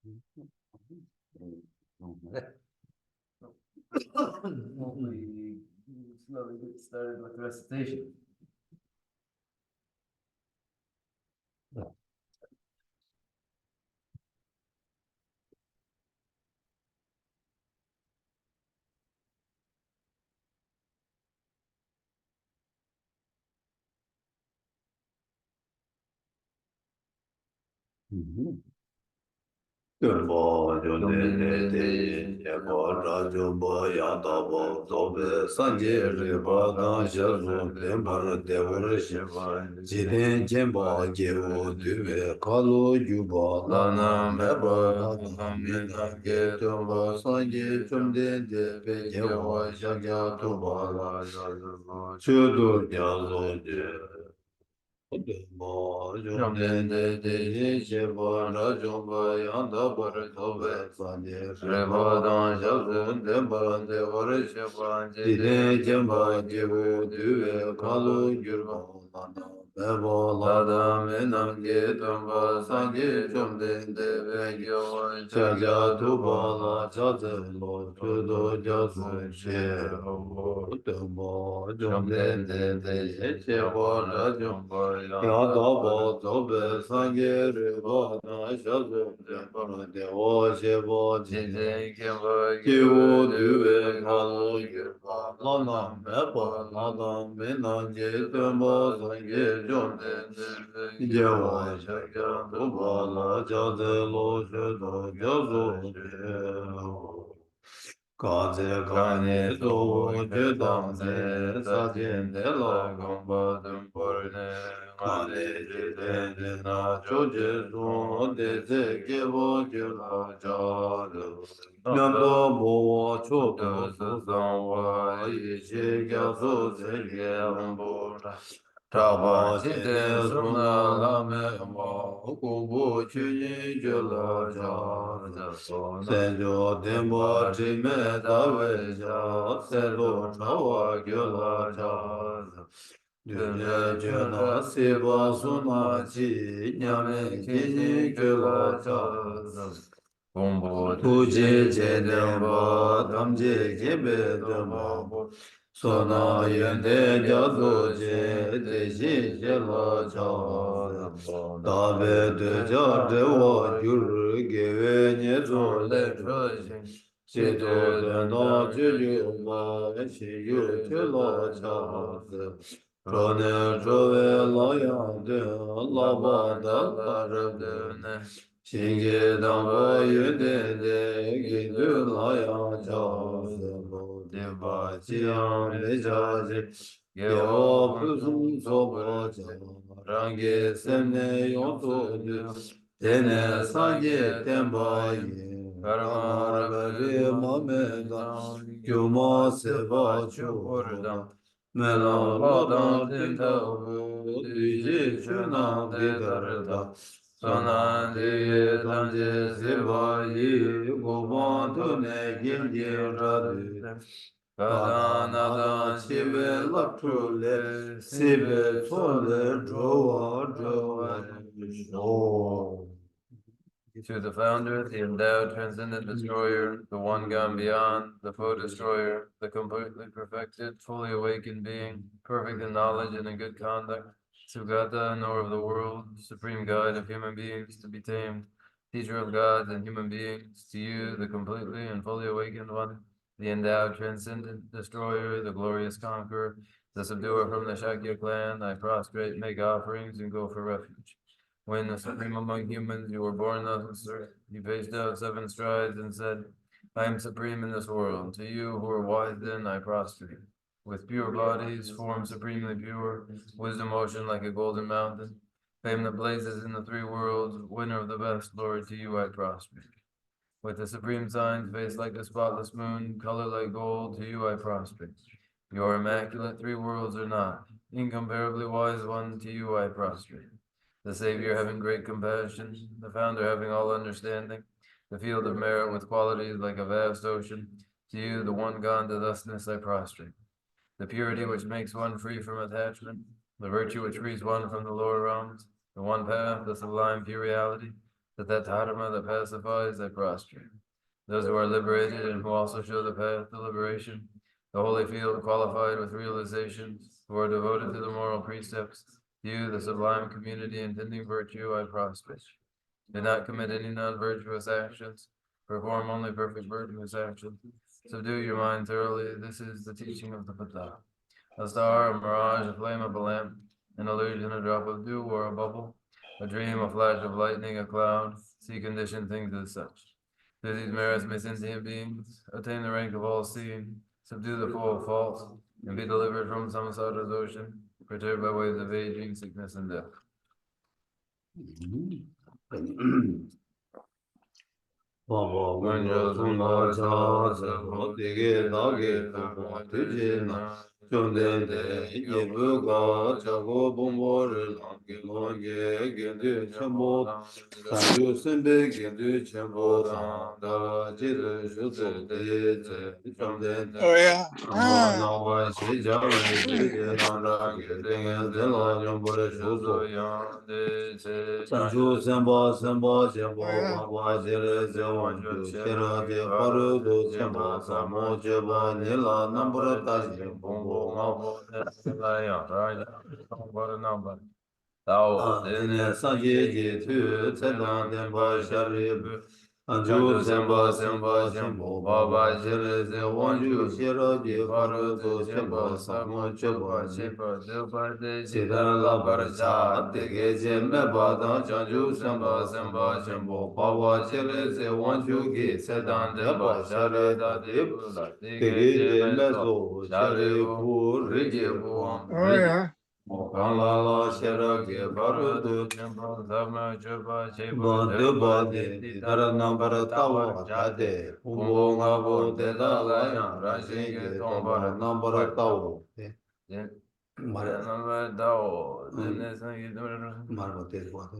We slowly get started with recitation. Jumbo, Jumbo, Jumbo, Jumbo, Yandabo, Zobe, Sanje, Riba, Dan, Shazun, Lembar, Devur, Shiva, Jiden, Jemba, Jevo, Duve, Kalu, Juba, Lana, Meba, Lana, Mina, Getumba, Sanje, Jumden, Debe, Jewa, Shagya, Tuba, Chudu, Jazo, Jomden de de Sheba Rajomba Yanda Baratobe Sanye Reba Dan Shazun Demba de Vare Sheba Jide Jemba Jevu Duve Kalu Gyurba Lana Beba Lada Menam Getumba Sanye Jomden de Vegyo Chaja Tuba La Chaze Lo Chudo Jazu Sheba Demba Jomden de Sheba Rajomba Yadabo Zobe Sangye Riva Nashazo Jambana Dewa Sheva Jine Kemba Kiwo Duve Kalo Yirpa Lana Mepa Lana Mena Jetumba Sangye Jomden Jewa Shakya Tuba La Jaze Lo Shedo Jazo Jewa Kaze kane so jedam se sajin de la gomba dumpurne kane jiden de na choje so de se kevo jela jadu nyando bo chodo so sanwa yi che kya so se ke ambura Taba jide suna lame ma kubu chuni jela jadu Senjo dembo jime dawe ja sendo chawa gyola ja Dune jena seba suna chi nyame kini gyola ja Gombo tuje je demba damje gebe demba Sona yende jazo je deji jela ja Dabe de jar dewa gyur gewe nyezo le trajin Sido de na juju ma shi yu chila chase Trone trove la ya de la ba da la rab de ne Shinge damba yende de gidu la ya chase Bo de ba chiyan le chase Gewa pusum soba cha Rangi semne yonto de Tene sanje temba ye Karma rabe mame da Gyuma seba churda Mela ladan tinta bu Diji chuna bidarda Sana diye danje seba yi Goban tune gilgi radu Kadanadan shibe laptrule, sibe tsole drowa drowa. To the founder, the endowed, transcendent destroyer, the one gone beyond, the foe destroyer, the completely perfected, fully awakened being, perfect in knowledge and in good conduct, Sugata, knower of the world, supreme guide of human beings to be tamed, teacher of gods and human beings, to you, the completely and fully awakened one, the endowed, transcendent destroyer, the glorious conqueror, the subduer from the Shakya clan, I prostrate, make offerings, and go for refuge. When the supreme among humans, you were born thus, you paced out 7 strides and said, I am supreme in this world. To you who are wise then, I prostrate. With pure bodies, form supremely pure, wisdom ocean like a golden mountain, fame that blazes in the 3 worlds, winner of the best, Lord, to you I prostrate. With the supreme signs, face like a spotless moon, color like gold, to you I prostrate. Your immaculate 3 worlds are not, incomparably wise one, to you I prostrate. The Savior having great compassion, the Founder having all understanding, the field of merit with qualities like a vast ocean, to you, the one gone to thusness, I prostrate. The purity which makes one free from attachment, the virtue which frees one from the lower realms, the one path, the sublime pure reality, that dharma that pacifies, I prostrate. Those who are liberated and who also show the path to liberation, the holy field qualified with realizations, who are devoted to the moral precepts, you, the sublime community intending virtue, I prostrate. Do not commit any non-virtuous actions, perform only perfect virtuous actions. Subdue your mind thoroughly. This is the teaching of the Buddha. A star, a mirage, a flame of a lamp, an illusion, a drop of dew, or a bubble, a dream, a flash of lightning, a cloud, see conditioned things as such. Through these merits may sentient beings attain the rank of all seeing, subdue the four faults, and be delivered from samsara's ocean, perturbed by waves of aging, sickness, and death. Oh yeah. Tao dene sanje je tu tsedan denpa shari Anju semba semba sembo baba jere ze wanju shira je paro de semba samo choba chepa depa de jidar la barja tege je me bada janju semba semba sembo baba jere ze wanju ge sedan denpa shari da de bula tege je me so shari bu rije bu Oh yeah. Mokanlala sherage barudu jembo dhamma chupa chepa depa de dara nambara tawa jade umbo ngabo deda layang rajinge tombara nambara tawa Mara nambara tawa dene sangi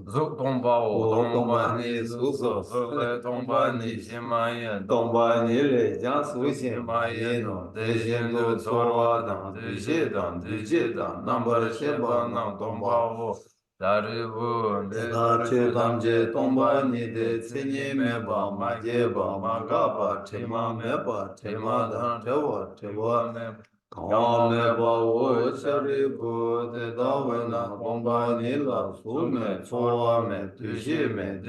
Zuk tombao tomba ni suso sule tomba ni shimayen tomba ni le jang su shimayen no de shendu tsorwa dang de she dang de che dang nambar sheba nang tomba wo dari bu de da che dam je tomba ni de tsenye me ba ma je ba ma ga ba tema me ba tema dang tewa tewa me Kame ba wo chari bu de da we na bomba ni la su me chowa me du shi me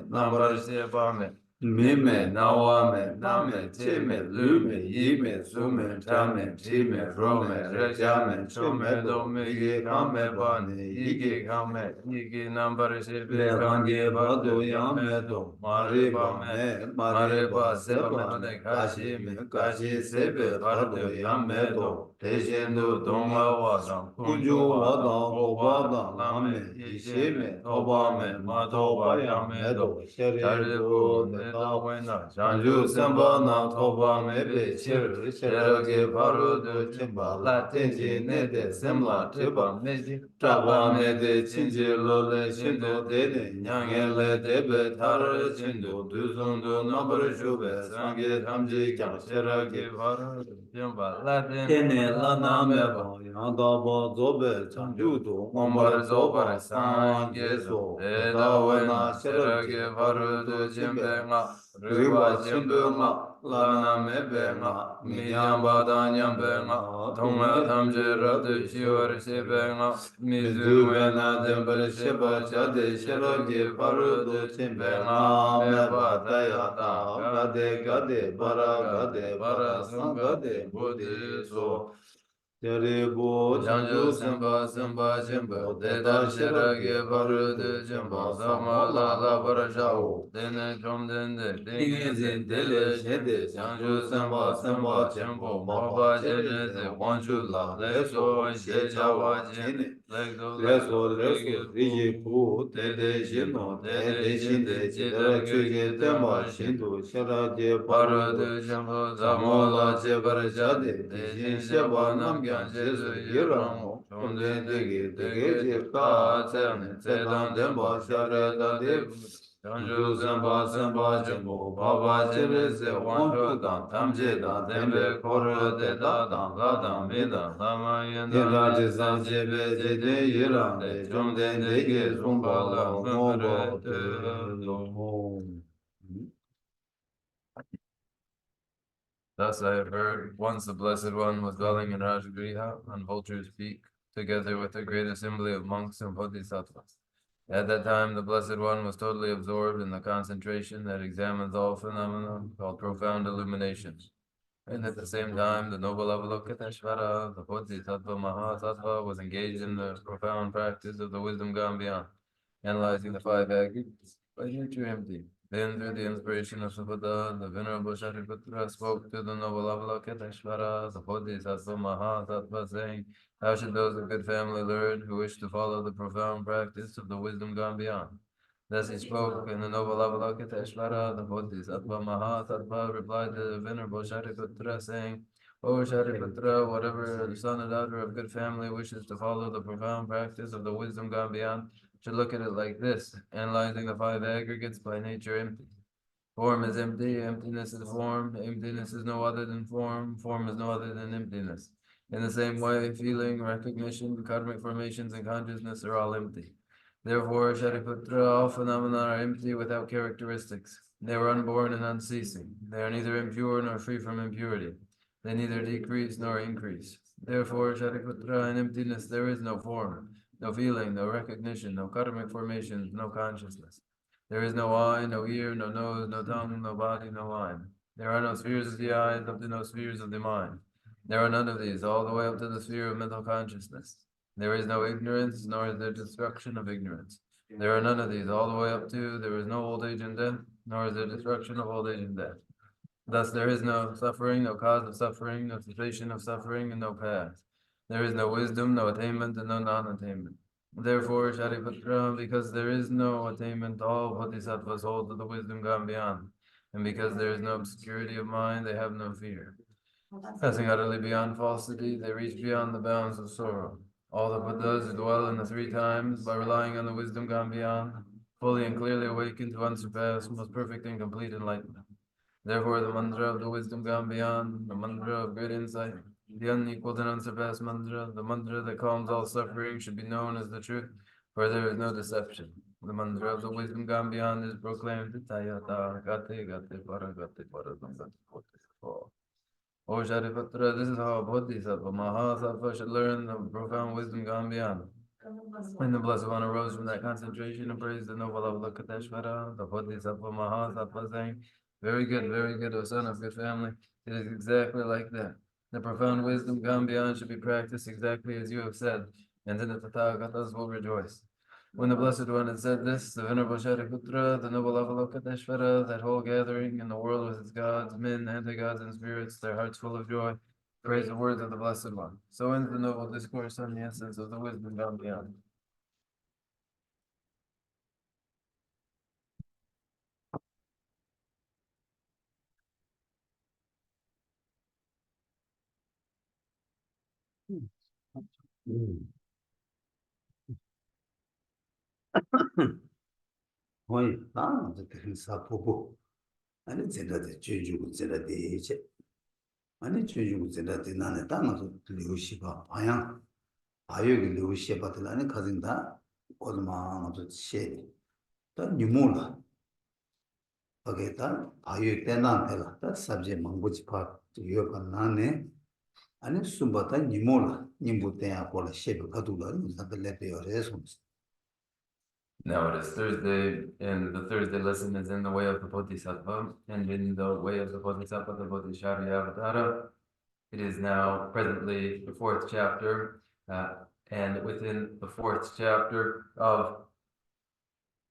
nambar se ba me mi me na wa me na me che me lu me yi me su me cha me chi me ro me re cha me cho me do me ge kame ba ne yi ge kame yi ge nambar se be kange ba do ya me do ma re ba se ba me ka shi se be har do ya me do Teshendu donga wadang kunju wadang obadang lame ishime tobame matoba yame do sharibu neda wena janju semba na tobame be shir sherage paru do chimba la tenji nede semla tiba meji traba nede chinji lole shindu dede nyangele debe tar chindu duzundu nabar shube sange tamji kyang sherage paru do chimba la tenji lana meba yanda ba zobe chanju do ngombar zobar sangye so eda wena shirage varu do jimbe nga riba jimbe nga lana mebe nga minyamba da nyambe nga tonga tamje radu shivar shibe nga mizu wena dembel shiba chade shirage varu do jimbe nga meba daya da gade bara sangade bodhi so Jaribu janju semba semba jemba deda shirage varu de jemba sama la la barajao dene chom dende dinge zin dele shede janju semba semba jembo maba jene ze wanju la leso she jawa jene leso rije pu dede jino dede shinde jidra kyuge temba shindu shirage varu de jemba sama la je barajade dejin sheba nam gyan jesu yiramo chonde degi degi jirka tserne tsedan denpa share da debu Kanju Zemba Zemba Jembo Baba Jebe Se Wancho Dan Tamje Dan Dembe Koro De Da Dan La Dan Mida Lama Yenda Yenda Jizan Jebe Jede Yiran De Jomden Dege Zumba La Mumba Te Thus I have heard, once the Blessed One was dwelling in Rajagriha on Vulture's Peak, together with a great assembly of monks and bodhisattvas. At that time, the Blessed One was totally absorbed in the concentration that examines all phenomena, called profound illumination. And at the same time, the noble Avalokiteshvara, the Bodhisattva Mahasattva, was engaged in the profound practice of the wisdom gone beyond, analyzing the five aggregates by nature empty. Then, through the inspiration of Subhadha, the Venerable Shariputra spoke to the noble Avalokiteshvara, the Bodhisattva Mahasattva, saying, "How should those of good family learn who wish to follow the profound practice of the wisdom gone beyond?" Thus he spoke, and the noble Avalokiteshvara, the Bodhisattva Mahasattva, replied to the Venerable Shariputra, saying, "O Shariputra, whatever the son or daughter of good family wishes to follow the profound practice of the wisdom gone beyond, should look at it like this, analyzing the five aggregates by nature empty. Form is empty, emptiness is form, emptiness is no other than form is no other than emptiness. In the same way, feeling, recognition, karmic formations, and consciousness are all empty. Therefore, Shariputra, all phenomena are empty without characteristics. They are unborn and unceasing. They are neither impure nor free from impurity. They neither decrease nor increase. Therefore, Shariputra, in emptiness there is no form, no feeling, no recognition, no karmic formations, no consciousness. There is no eye, no ear, no nose, no tongue, no body, no mind. There are no spheres of the eyes, up to no spheres of the mind. There are none of these, all the way up to the sphere of mental consciousness. There is no ignorance, nor is there destruction of ignorance. There are none of these, all the way up to there is no old age and death, nor is there destruction of old age and death. Thus there is no suffering, no cause of suffering, no cessation of suffering, and no path. There is no wisdom, no attainment, and no non-attainment. Therefore, Shariputra, because there is no attainment, all bodhisattvas hold to the wisdom gone beyond. And because there is no obscurity of mind, they have no fear. Passing utterly beyond falsity, they reach beyond the bounds of sorrow. All the Buddhas who dwell in the three times, by relying on the wisdom gone beyond, fully and clearly awaken to unsurpassed, most perfect and complete enlightenment. Therefore, the mantra of the wisdom gone beyond, the mantra of great insight, the unequaled and unsurpassed mantra, the mantra that calms all suffering, should be known as the truth, for there is no deception. The mantra of the wisdom gone beyond is proclaimed, Tayata, Gate, Gate, Para, Gate, Para, Gate, O Shariputra, this is how a Bodhisattva, Mahasattva, should learn the profound wisdom gone beyond. When the Blessed One arose from that concentration and praised the noble Avalokiteshvara, the Bodhisattva Mahasattva, saying, very good, O son of good family. It is exactly like that. The profound wisdom gone beyond should be practiced exactly as you have said, and then the Tathagatas will rejoice. When the Blessed One had said this, the Venerable Shariputra, the noble Avalokiteshvara, that whole gathering in the world with its gods, men, anti-gods, and spirits, their hearts full of joy, praise the words of the Blessed One. So ends the noble discourse on the essence of the wisdom gone beyond. Hoy, the Sapo. And it's in the Jeju, the age. And it's Jeju, the Nanatana to Liushiba, Payang. Ayog Liushiba, the Lani Kazinda, Kodma of the shade. The Nimula. Pageta, Ayuk Tenantella, that subject Manguchi part to Yokanane. And it's Sumbata Nimula, Nimbutea for the shape of Kadula, that the letter of response. Now it is Thursday, and the Thursday lesson is in the way of the Bodhisattva, and in the way of the Bodhisattva, the Bodhisattva. It is now presently the fourth chapter, and within the fourth chapter of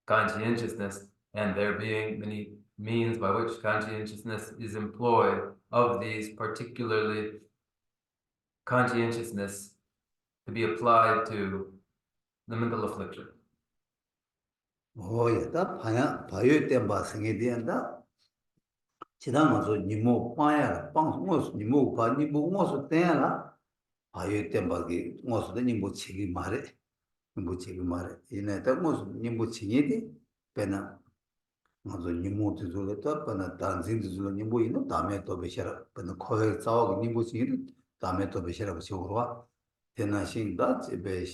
conscientiousness, and there being many means by which conscientiousness is employed, of these particularly conscientiousness to be applied to the mental affliction. Oh, yeah, that Payo Temba singing that. Chidamazo Nimo Paya, Pangos, Nimo Panibo, Mosso Tela, Payo Tembagi, Mosso the Nimbo Chigi Mare, Nimbo Chigi Mare. In a Tamos Nimbo Chigiti, Pena, 맞아 니모도 줄었다 pana 단진도 줄어 니모 있는 다음에 또 베셔라 pana 코에 싸우고 니모 지는 다음에 또 베셔라고 시고와 대나신다 집에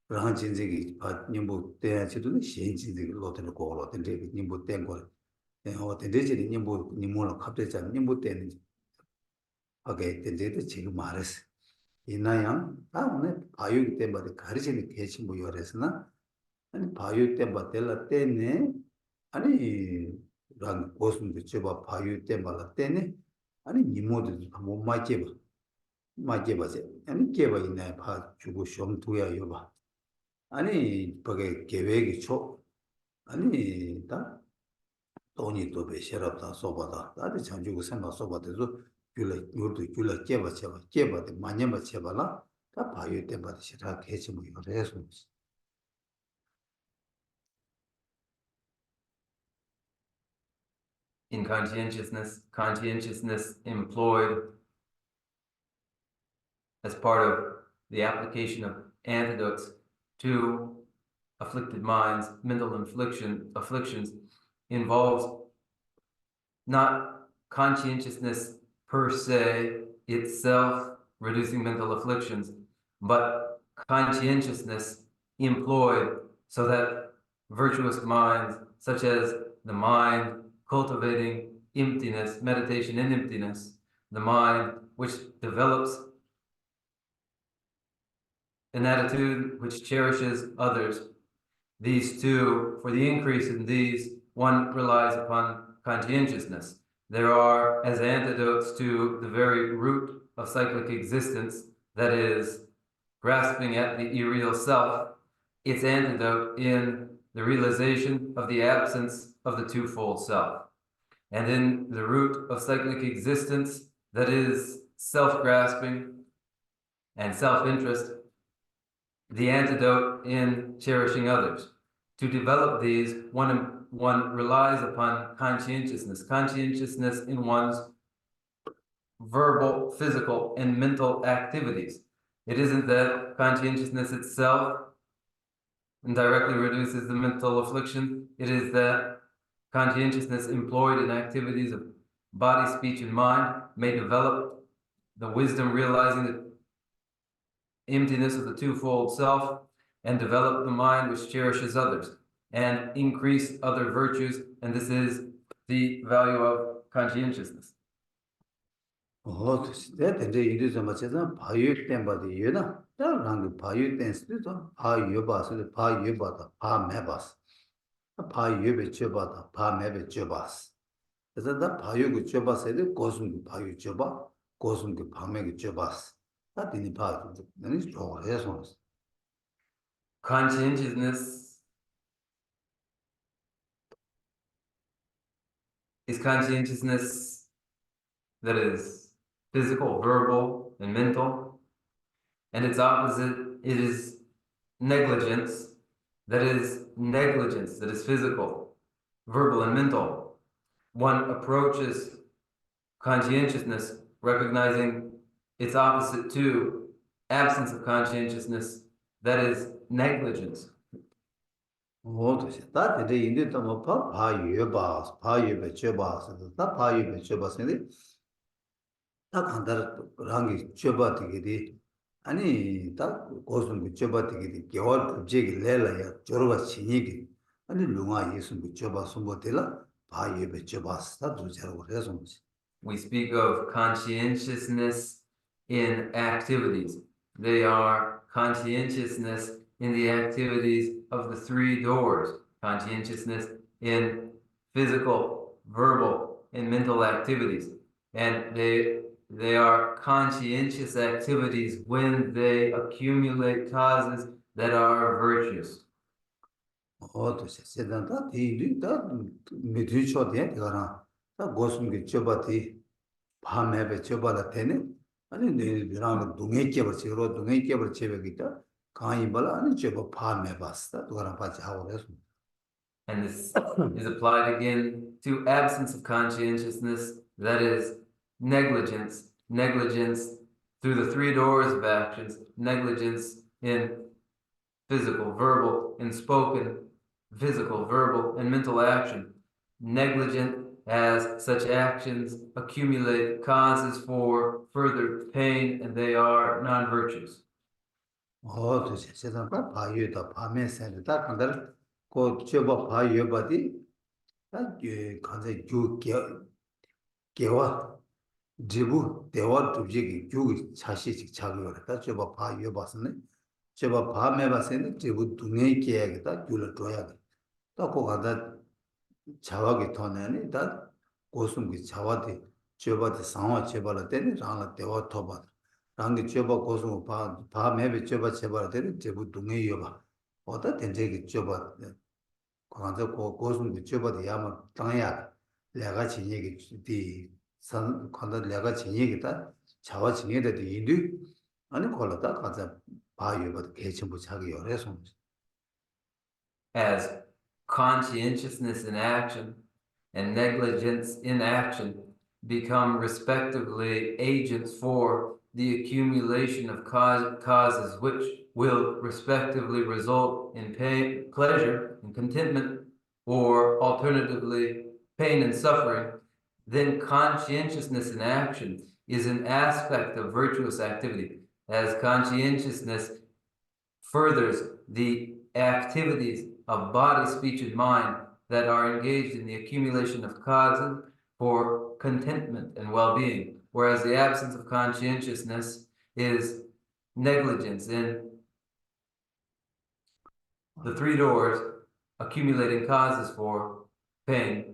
그런 진지기 바 니모 때에도 신진지기 로트를 고로 된데 니모 땡고 어 된데지 니모로 갑자기 니모 때는 하게 된데도 지금 말했어 이나양 다음에 바유 때마다 가르치는 계신 뭐 요래서나 아니 바유 때마다 될라 때네 아니 란 고슴도 줘봐 바유 때마다 때네 아니 니모도 못 맞게 봐세 아니 깨봐 있네 봐 주고 좀 두야 요봐 아니 그게 계획이 초 아니 다 돈이 또 배셔라다 소바다 다들 장주고 생각 소바대도 귤을 깨봐 많이 맞춰봐라 다 바유 때마다 시작 해지 뭐 이거 해서 In conscientiousness employed as part of the application of antidotes to afflicted minds, mental afflictions, involves not conscientiousness per se itself reducing mental afflictions, but conscientiousness employed so that virtuous minds, such as the mind cultivating emptiness, meditation in emptiness, the mind which develops an attitude which cherishes others. These two, for the increase in these, one relies upon conscientiousness. There are, as antidotes to the very root of cyclic existence, that is, grasping at the irreal self, its antidote in the realization of the absence of the twofold self. And in the root of cyclic existence, that is, self-grasping and self-interest, the antidote in cherishing others. To develop these, one relies upon conscientiousness. Conscientiousness in one's verbal, physical, and mental activities. It isn't that conscientiousness itself indirectly reduces the mental affliction. It is that conscientiousness employed in activities of body, speech, and mind may develop the wisdom realizing the emptiness of the twofold self and develop the mind which cherishes others and increase other virtues. And this is the value of conscientiousness. 근데 이래서 맞춰서 바유 땜바도 이유나 다른 바유 댄스도 바유 봐서 바유 봐다 바 매바스 바유에 줘봐다 바 매베 줘바스 그래서 다 바유고 줘바서도 고슴 바유 줘봐 고슴 그 밤에 줘바스 다 되니 봐 너는 좋아해서 Conscientiousness is conscientiousness that is physical, verbal, and mental. And its opposite, it is negligence that is physical, verbal, and mental. One approaches conscientiousness recognizing its opposite to absence of conscientiousness, that is negligence. 다 근데 인도 뭐 바유 바유에 줘바스 다 바유에 줘바스는데 다 간다 랑이 줘바되게 아니 딱 고슴 줘바되게 겨울 급제기 내려야 저러가 지니기 아니 룽아 예수 줘바스 못해라 바유에 줘바스 다 두자고 해서 We speak of conscientiousness in activities. They are conscientiousness in the activities of the three doors. Conscientiousness in physical, verbal, and mental activities. And they are conscientious activities when they accumulate causes that are virtuous. 세단다 디리다 미드쇼데 가라 다 고슴게 줘바디 밤에 줘바다 되네 아니 내랑 동해 깨버치로 동해 깨버치베기다 강이 발 아니 줘바 밤에 봤다 그거랑 같이 하고 그래서 And this is applied again to absence of conscientiousness, that is negligence. Negligence through the three doors of actions, negligence in physical, verbal, and spoken, physical, verbal, and mental action. negligent as such actions accumulate causes for further pain, and they are non-virtues. 도대체 세상 바유다 밤에 생다 간다 고 줘봐 바유바디 다 간제 개와 지부 대화 두지기 교기 자시직 자기가 줘봐 바유바스네 줘봐 밤에 봤으니 지부 두네 계약이다 줄을 줘야 돼. 또 가다 자와기 터내니 다 고숨기 자와디 줘봐디 상화 줘봐라 때니 라나 대화 터봐 랑기 줘봐 고숨 밤에 줘봐 줘봐라 때니 지부 두네 여봐 어다 된제기 줘봐 관자 고숨기 줘봐디 야마 당야 내가 진얘기 뒤선 관자 내가 진얘기다 자와 진얘다 뒤인도 아니 걸었다 가자 바유바 개침부 자기 열에서 As conscientiousness in action and negligence in action become respectively agents for the accumulation of causes which will respectively result in pain, pleasure, and contentment, or alternatively pain and suffering, then conscientiousness in action is an aspect of virtuous activity, as conscientiousness furthers the activities of body, speech, and mind that are engaged in the accumulation of causes for contentment and well-being, whereas the absence of conscientiousness is negligence in the three doors, accumulating causes for pain.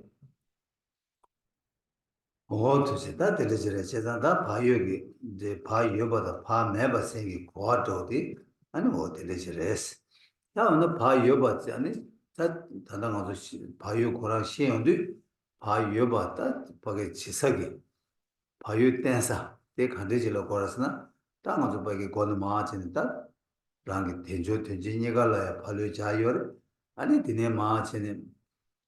도대체 다 들으시래 제가 바유기 이제 바유보다 바매바 생기 고아도디 아니 뭐 들으시래스 야 오늘 바유보지 아니 다 단단하고 바유 고랑 시연도 바유보다 거기 지석이 바유 댄사 때 간대질로 걸었으나 땅아도 거기 고는 마치는다 랑게 대조 된지니가라 발로 자요 아니 디네 마치는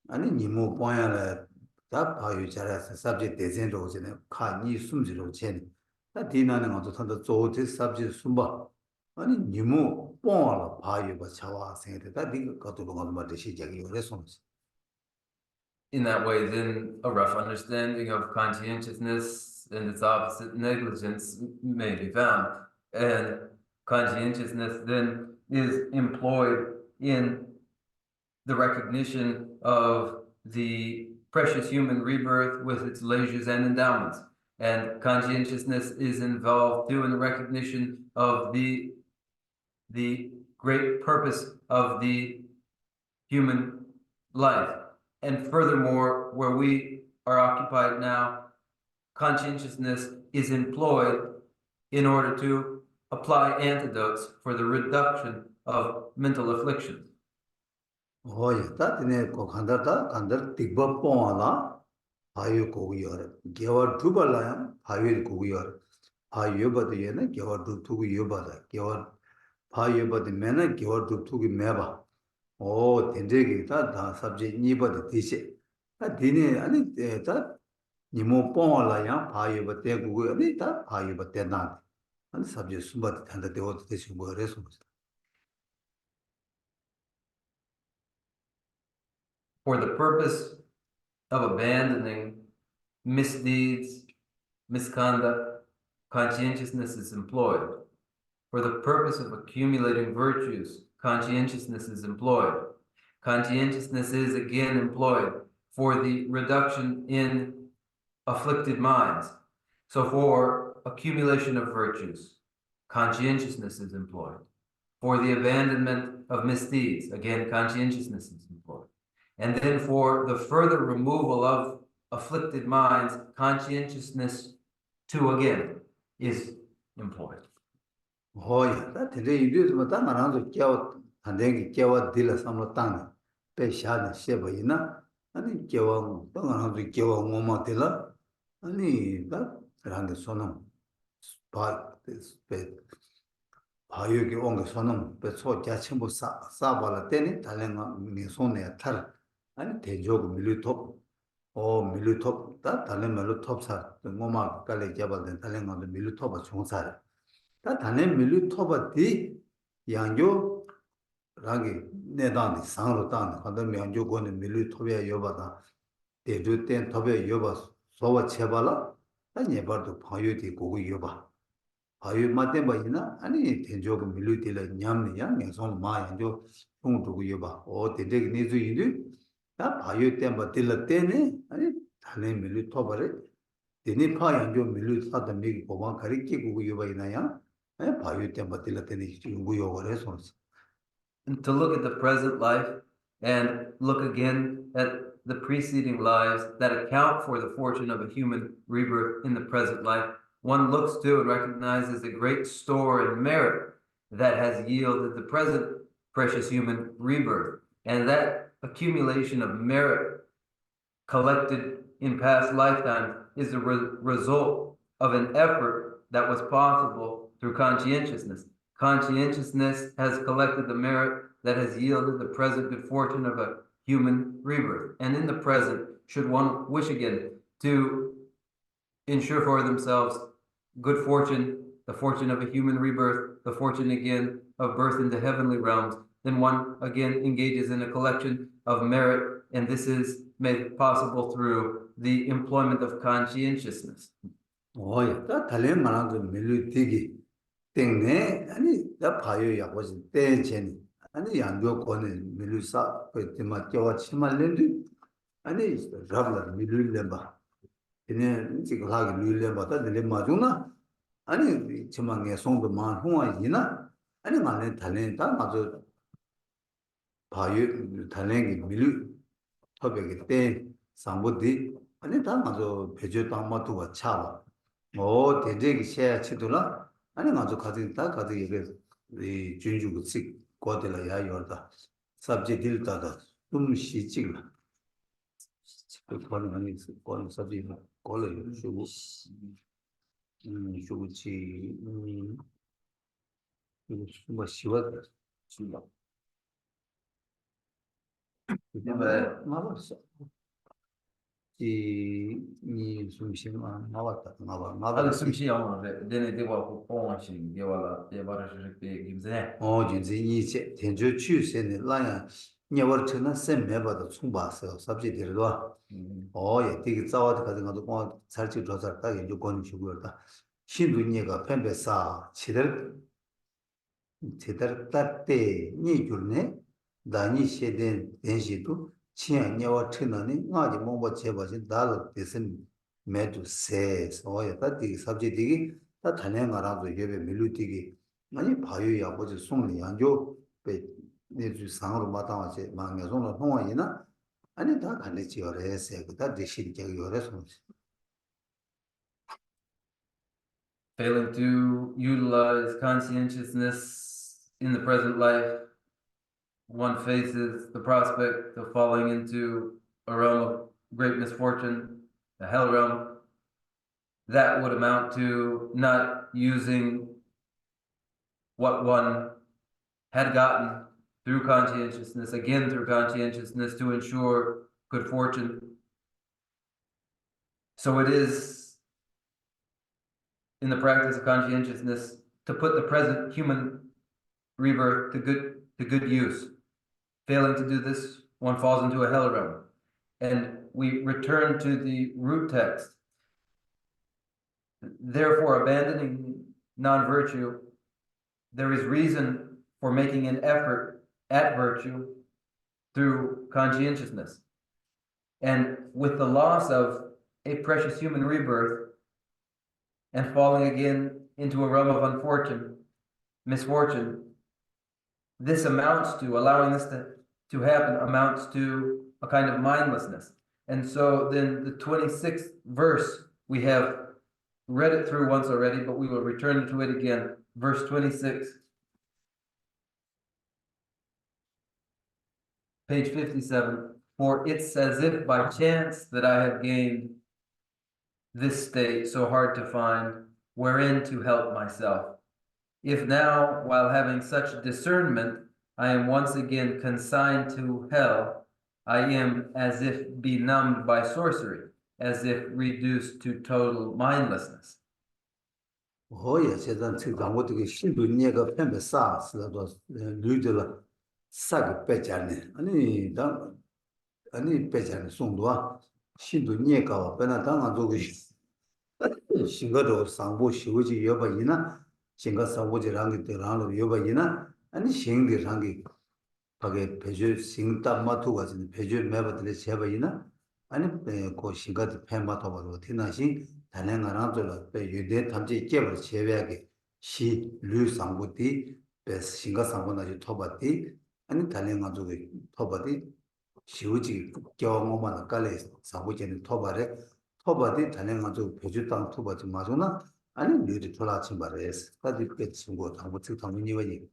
아니 니모 뽀야라 다 바유 잘해서 subject 대전 로즈네 카니 숨지로 chen 다 디나는 것도 선도 조지 subject 숨바 아니 니모 뽕ala 바유 바 차와 생에다 디 것도 그거 뭐 시작이 그래서 In that way, then a rough understanding of conscientiousness and its opposite, negligence, may be found. And conscientiousness then is employed in the recognition of the precious human rebirth with its leisures and endowments. And conscientiousness is involved too in the recognition of the great purpose of the human life. And furthermore, where we are occupied now, conscientiousness is employed in order to apply antidotes for the reduction of mental afflictions. 오야 다 디네 고 간다 틱버 뽕ala 바유 고기여 개월 두 발라야 바유 고기여 바유 버드에는 개월 두 두고 여바다 개월 바유 버드 매나 개월 두 두고 매바 오 된대기 다 sabje 니버드 디시 다 디네 아니 다 니모 뽕라야 바유 버데 고고 아니 다 바유 버데 나 아니 sabje 숨바드 탄다 되어도 되시 뭐래서 For the purpose of abandoning misdeeds, misconduct, conscientiousness is employed. For the purpose of accumulating virtues, conscientiousness is employed. Conscientiousness is again employed for the reduction in afflicted minds. So for accumulation of virtues, conscientiousness is employed. For the abandonment of misdeeds, again, conscientiousness is employed. And then for the further removal of afflicted minds, conscientiousness too again is employed. 오야 다 되게 이리도 다 말하는 겨 단대기 겨와 딜라 삼로 땅 배샤는 셰버이나 아니 겨와 땅하는 겨와 뭐마 딜라 아니 다 그런데 손은 바 바유기 온거 손은 배소 자침부 사발라 때니 달랭아 미손에 탈 아니 대조고 밀루톱 밀루톱 다 달랭 밀루톱사 뭐마 깔래 잡아된 달랭아도 밀루톱아 종사를 다 단에 밀루토바디 양조 라기 내단디 상으로 단 한도 명조고는 밀루토비아 여바다 대주 땐 탑에 여봐 소와 채발라 아니 봐도 파요디 고고 여봐 파요 맞대 봐이나 아니 대조가 밀루딜라 냠냐 내손 마야죠 공두고 여봐 대대기 내주이들 다 파요 때 맞딜라 때네 아니 달래 밀루 토바래 되니 파양조 밀루 사다 미기 고만 가리키 고고 여봐이나야 아니 파요 때 맞딜라 때네 중고 요거래 손스 And to look at the present life and look again at the preceding lives that account for the fortune of a human rebirth in the present life, one looks to and recognizes the great store and merit that has yielded the present precious human rebirth. And that accumulation of merit collected in past lifetimes is the result of an effort that was possible through conscientiousness. Conscientiousness has collected the merit that has yielded the present good fortune of a human rebirth. And in the present, should one wish again to ensure for themselves good fortune, the fortune of a human rebirth, the fortune again of birth in the heavenly realms, then one again engages in a collection of merit, and this is made possible through the employment of conscientiousness. 야, 다 달린 말한 그 밀루 되기 때문에 아니 나 봐요 야고지 때전이 아니 양교 권은 밀루사 그때만 껴와 치말랜드 아니 잡라 밀루렘바 얘네 지금 하기 밀루렘바다 들리 마주나 아니 지만게 송도 만 홍화이나 아니 말에 달린다 맞아 봐요 달린게 밀루 토백이 때 상부디 아니 다 맞아 배제 담마도가 차와 대대기 셔야 치도라 아니 맞아 가지 다 가지 이게 이 준주고 식 거들라 야요다 sabject 다다 좀 시직라 그 거는 아니 거는 sabject 거를 주고 주고치 뭐 시와 준다 이제 말았어 이 숨쉬면 나왔다 나와 숨쉬 영어를 내내 되고 공원식 되어라 되버를 김제 진짜 이제 대저 추세는 라야 녀월처럼 셈매봐도 충분해서 sabject들도 예 되게 자와도 가진 것도 뭐 살지 조사다 연구 권이 주고다 신두니가 펜베사 제대로 때 니줄네 다니 셰된 된시도 치안녀와 트나니 나지 뭐뭐 제바진 다로 대신 매도 세서 다디 sabject이 다 단행하라도 예배 밀루티기 아니 바요야 아버지 송리 양조 배 내주 상으로 마땅하지 망여송의 홍화이나 아니 다 간지 요래세 그다 대실게 요래서 failing to utilize conscientiousness in the present life, one faces the prospect of falling into a realm of great misfortune, a hell realm. That would amount to not using what one had gotten through conscientiousness, again through conscientiousness, to ensure good fortune. So it is in the practice of conscientiousness to put the present human rebirth to good use. Failing to do this, one falls into a hell realm. And we return to the root text. Therefore, abandoning non-virtue, there is reason for making an effort at virtue through conscientiousness. And with the loss of a precious human rebirth and falling again into a realm of misfortune, this amounts to, allowing this to happen, amounts to a kind of mindlessness. And so then the 26th verse, we have read it through once already, but we will return to it again. Verse 26, page 57. For it's as if by chance that I have gained this state so hard to find, wherein to help myself. If now, while having such discernment, I am once again consigned to hell, I am as if benumbed by sorcery, as if reduced to total mindlessness. 예, 세상 지금 어떻게 신두니가 펜베 싸스도 류들 싸게 빼잖네. 아니 빼잖네 송도와 신도 니에가 배나 당한 저기 신거도 상보 시우지 여바이나 신거 상보지랑이 들어가는 여바이나 아니 신들랑이 밖에 배주 신다 마토가 진 배주 매버들 제바이나 아니 고 신거 팬마토 봐도 티나시 단행하나 저 유대 탐지 깨버 제외하게 시 류상보디 베스 신거 상보나지 토바디 아니 단행한 저기 토바디 시우지 경험만 깔래 상보제는 토바래 토바디 단행한도 배주당 토바지 마소나 아니 류리 돌아친 바래스 까지 그 친구 당부 측 당문이 왜니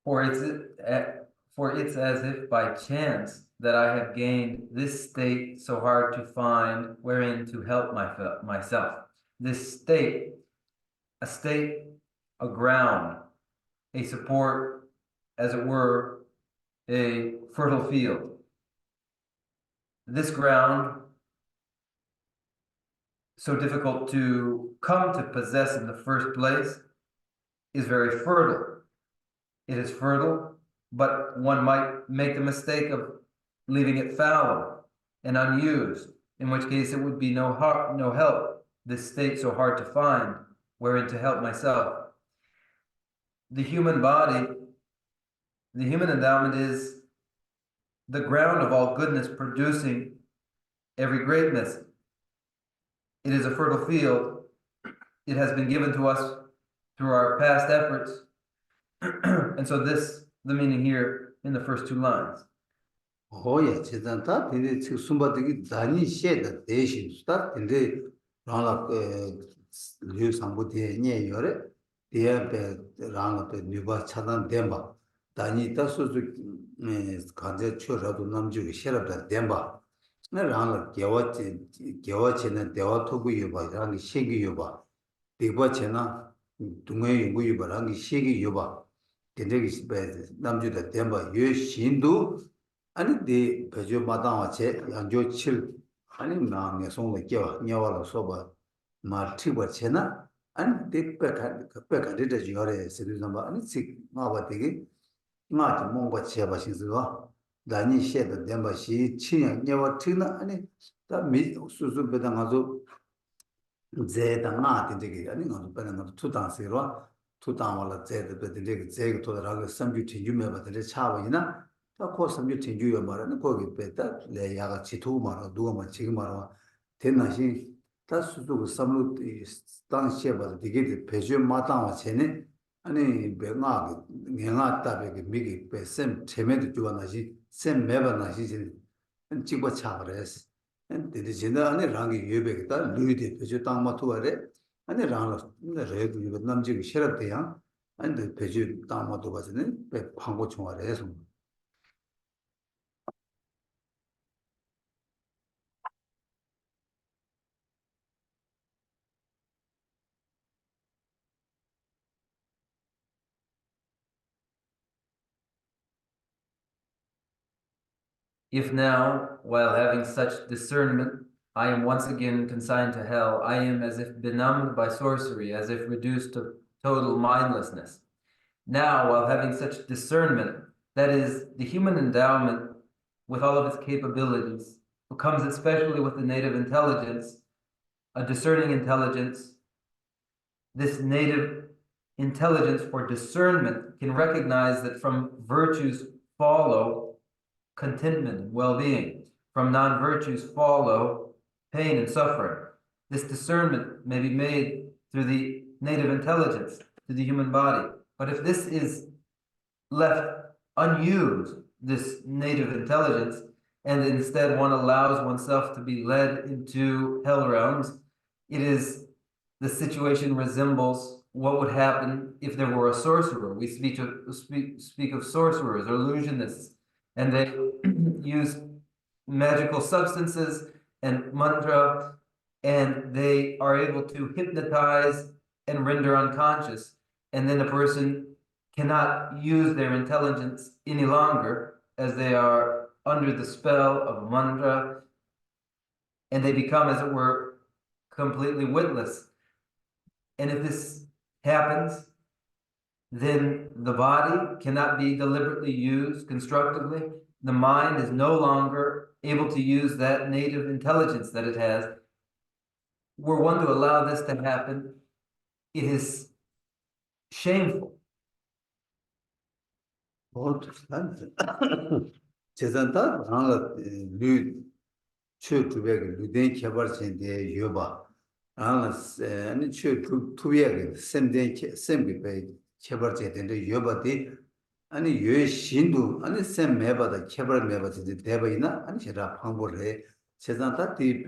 For it's as if by chance that I have gained this state so hard to find wherein to help myself. This state, a state, a ground, a support, as it were, a fertile field. This ground, so difficult to come to possess in the first place, is very fertile. It is fertile, but one might make the mistake of leaving it fallow and unused, in which case it would be no help, this state so hard to find, wherein to help myself. The human body, the human endowment is the ground of all goodness, producing every greatness. It is a fertile field. It has been given to us through our past efforts. And so this, the meaning here in the first two lines. 오야 제단다 근데 지금 숨바되기 단이 셰다 대신 스타 근데 라라 류 상보디에 녀여레 디아베 라나베 뉴바 차단 뎀바 단이 따소주 간제 초라도 남주기 셰라다 뎀바 나 라나 개와체는 대화 토구 유바 라기 시기 유바 디바체나 동해 연구 유바 라기 시기 유바 근데기 남주다 뎀바 유 신도 아니 네 배주 마당와 제 양조 7 아니 나에 송을 껴 녀와로 소바 마티버 체나 아니 대백가 되게 지어래 세르나바 아니 식 마바 되게 마지 뭔가 제바 신스가 나니 셰다 뎀바시 치냐 녀와 트나 아니 다미 수수 배당아도 제다 되게 아니 나도 배는 투당세로 투당와라 제다 되게 제가 도라가 삼주티 유메바들 차와이나 그 삼주 진주여 말하는 거기 뺐다 내 야가 지투 말아 누가 지금 말아 된나시 다 수도 삼루 당시에 봐 되게 배주 마땅와 쟤네 아니 배가 내가 답에 미기 배셈 재매도 좋아나시 셈 매바나시 찍어 차버렸어 근데 진짜 안에 랑이 예배겠다 루이데 배주 땅 마투와래 아니 랑을 레도 이거 남지기 싫었대야 아니 배주 땅 마투 가지는 배 방고 총알에 해서 If now, while having such discernment, I am once again consigned to hell, I am as if benumbed by sorcery, as if reduced to total mindlessness. Now, while having such discernment, that is, the human endowment with all of its capabilities, comes especially with the native intelligence, a discerning intelligence. This native intelligence or discernment can recognize that from virtues follow contentment and well-being. From non-virtues follow pain and suffering. This discernment may be made through the native intelligence, through the human body. But if this is left unused, this native intelligence, and instead one allows oneself to be led into hell realms, the situation resembles what would happen if there were a sorcerer. We speak of sorcerers or illusionists, and they use magical substances and mantra, and they are able to hypnotize and render unconscious. And then a person cannot use their intelligence any longer as they are under the spell of mantra, and they become, as it were, completely witless. And if this happens, then the body cannot be deliberately used constructively. The mind is no longer able to use that native intelligence that it has. Were one to allow this to happen, it is shameful. 재산다 나가 류 최두백의 루덴 개발진데 여봐 나가 아니 최두백의 샘된 샘비배 개발진데 여봐디 아니 여 신도 아니 샘 매바다 개발 매바지 대바이나 아니 제가 방법을 재산다 디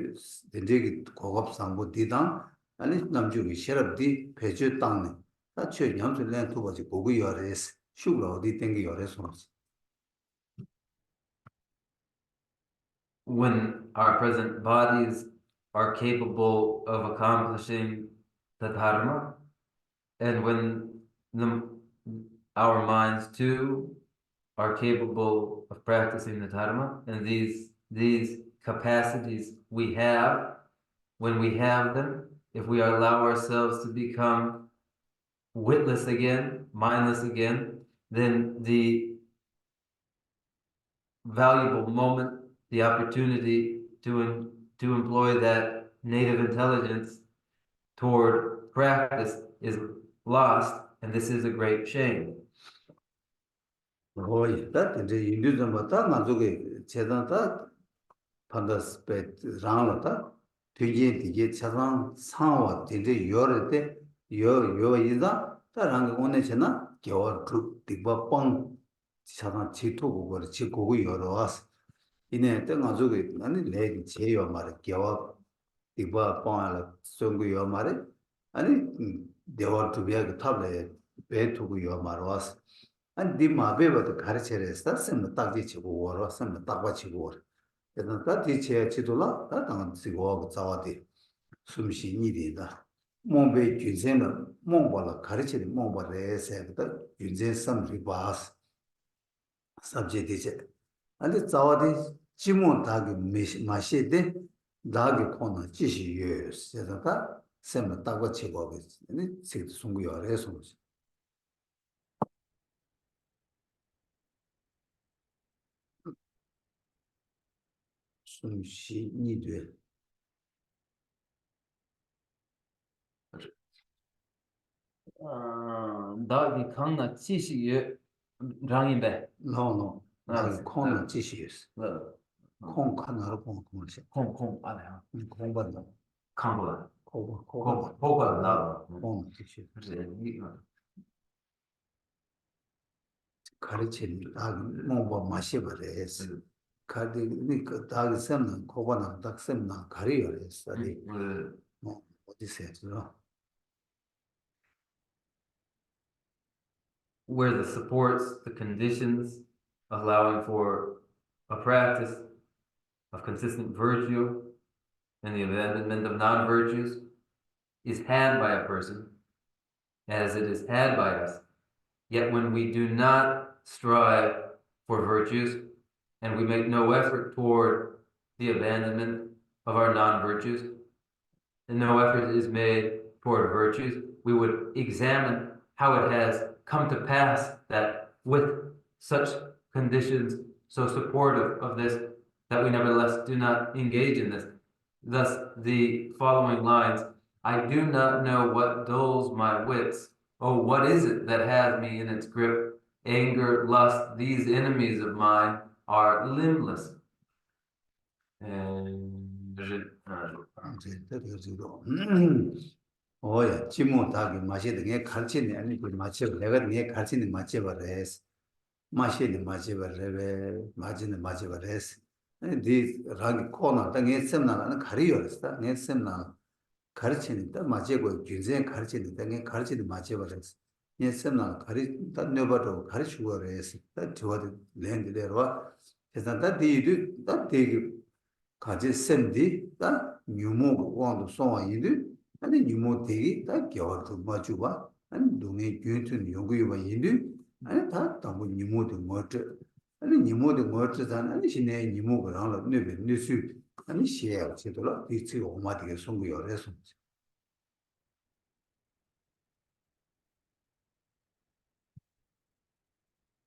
된데기 고급 상부 디당 아니 남주기 셔럽디 배주 땅네 다 최연술련 두버지 보고 열에스 슈로 어디 땡기 열에서 When our present bodies are capable of accomplishing the dharma, and when our minds too are capable of practicing the dharma, and these capacities we have, when we have them, if we allow ourselves to become witless again, mindless again, then the valuable moment, the opportunity to employ that native intelligence toward practice is lost, and this is a great shame. that the Hinduism bata manzuge chedanta pandas pe rangata tuje dige chadang sangwa tinde yorete yo yiza ta rang one chena gyo tru digba pang chadang chitu go chi go yoroas ine te manzuge ani le cheyo mare gyo digba pang la songu yo mare ani dewa tu bia table be tu yo maros and the Mabeba Carceres, that's in the Taji war, some Tabachi war. And that teacher Chitula, that on the war of Zawadi, Sumshi needed that. Mombe Junzena, Mombala, Carceri, Mombale said that Junzen some ribas subject is it. And the Zawadi, Jimon Tagi Mashede, Dagi Kona, Jishi years, said that, some Tabachi boys, and it said Sungu or Resons. Sumshi needed. Dagi Kangna Chishi Rangimbe. No. Kong Jishius. Kong Kanara Kong Commercial. Kong Alea. Kong Banda. Kangla. Kong Nada. Kong Jishius. Karichin, Mova Mashivares. Kadi Dag Semna, Kovana, Dak Semna, Career study. What is it? Where the supports, the conditions, allowing for a practice of consistent virtue and the abandonment of non-virtues is had by a person as it is had by us. Yet when we do not strive for virtues and we make no effort toward the abandonment of our non-virtues, and no effort is made toward virtues, we would examine how it has come to pass that with such conditions so supportive of this, that we nevertheless do not engage in this. Thus, the following lines, I do not know what dulls my wits. Oh, what is it that has me in its grip? Anger, lust, these enemies of mine are limbless. Oh yeah, Chimo Tagi Mashi the Kalchin and Machi, never near Kalchin and Machivares. Mashi the Machivareve, Majin the Machivares. And these rug corner, the get semna and careers, that get semna. Karchin, the Machigo, Junzen Karchin, the get Karchin the Machivares. Yes, semna, that never Karishua that to what land there was. Is that they do that they Kaji Sendi, that new move want to saw you do. And then you more take that girl to Majuba and donate you to Yoguva Hindu and that when you move the murder. And then you move the murder and she name you move around like new suit and she else it a lot. It's automatic song your lessons.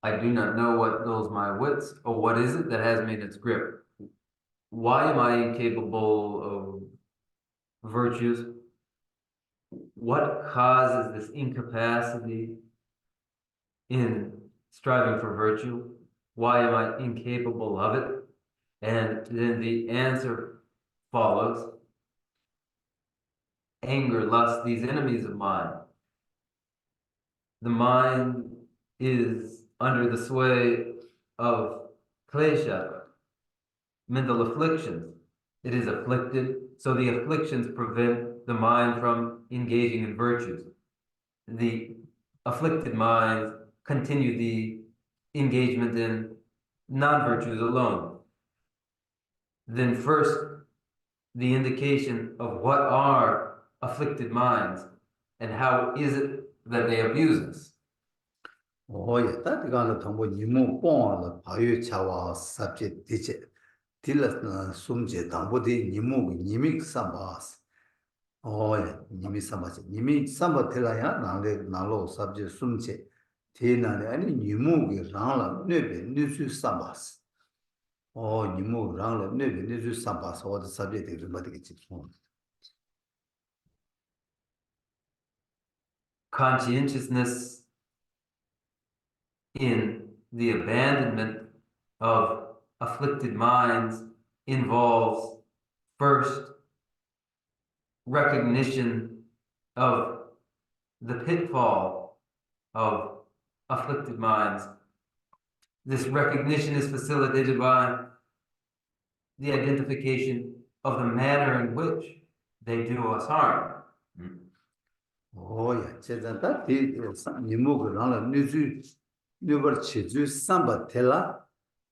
I do not know what dulls my wits, or what is it that has me in its grip? Why am I incapable of virtues? What causes this incapacity in striving for virtue? Why am I incapable of it? And then the answer follows. Anger, lust, these enemies of mine. The mind is under the sway of Kleshas, mental afflictions. It is afflicted, so the afflictions prevent the mind from engaging in virtues. The afflicted minds continue the engagement in non-virtues alone. Then first, the indication of what are afflicted minds and how is it that they abuse us. 예, 따뜻한 정보 니모 뽕을 바유 차와 삽제 디제 딜러 숨제 담보디 니모 니믹 삼바스 예, 니미 삼바스 니미 삼바 텔라야 나레 나로 삽제 숨제 테나네 아니 니모기 랑라 뇌베 뉴스 삼바스 니모 랑라 뇌베 뉴스 삼바스 어디 삽제 되게 맞겠지. Conscientiousness in the abandonment of afflicted minds involves first recognition of the pitfall of afflicted minds. This recognition is facilitated by the identification of the manner in which they do us harm. 예, 제가 디 니모그 랑라 뉴스 뉴버 치주 삼바 텔라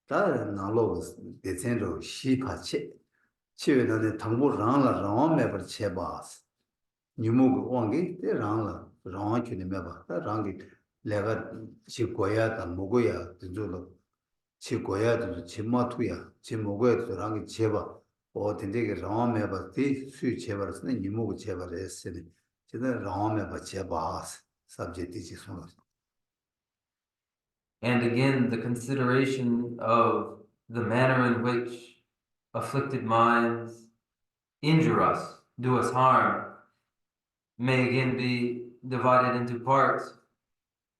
다 나로 데센로 시파체 치외다네 당보 랑라 랑메버 체바스 니모그 왕게 데 랑라 랑케네 메바 다 랑게 레가 치고야다 모고야 진조로 치고야도 치마투야 치모고야도 랑게 체바 어딘데게 랑메바 디 수이 체바스네 니모그 체바레스네 제가 랑메바 체바스 subject is so. And again, the consideration of the manner in which afflicted minds injure us, do us harm, may again be divided into parts,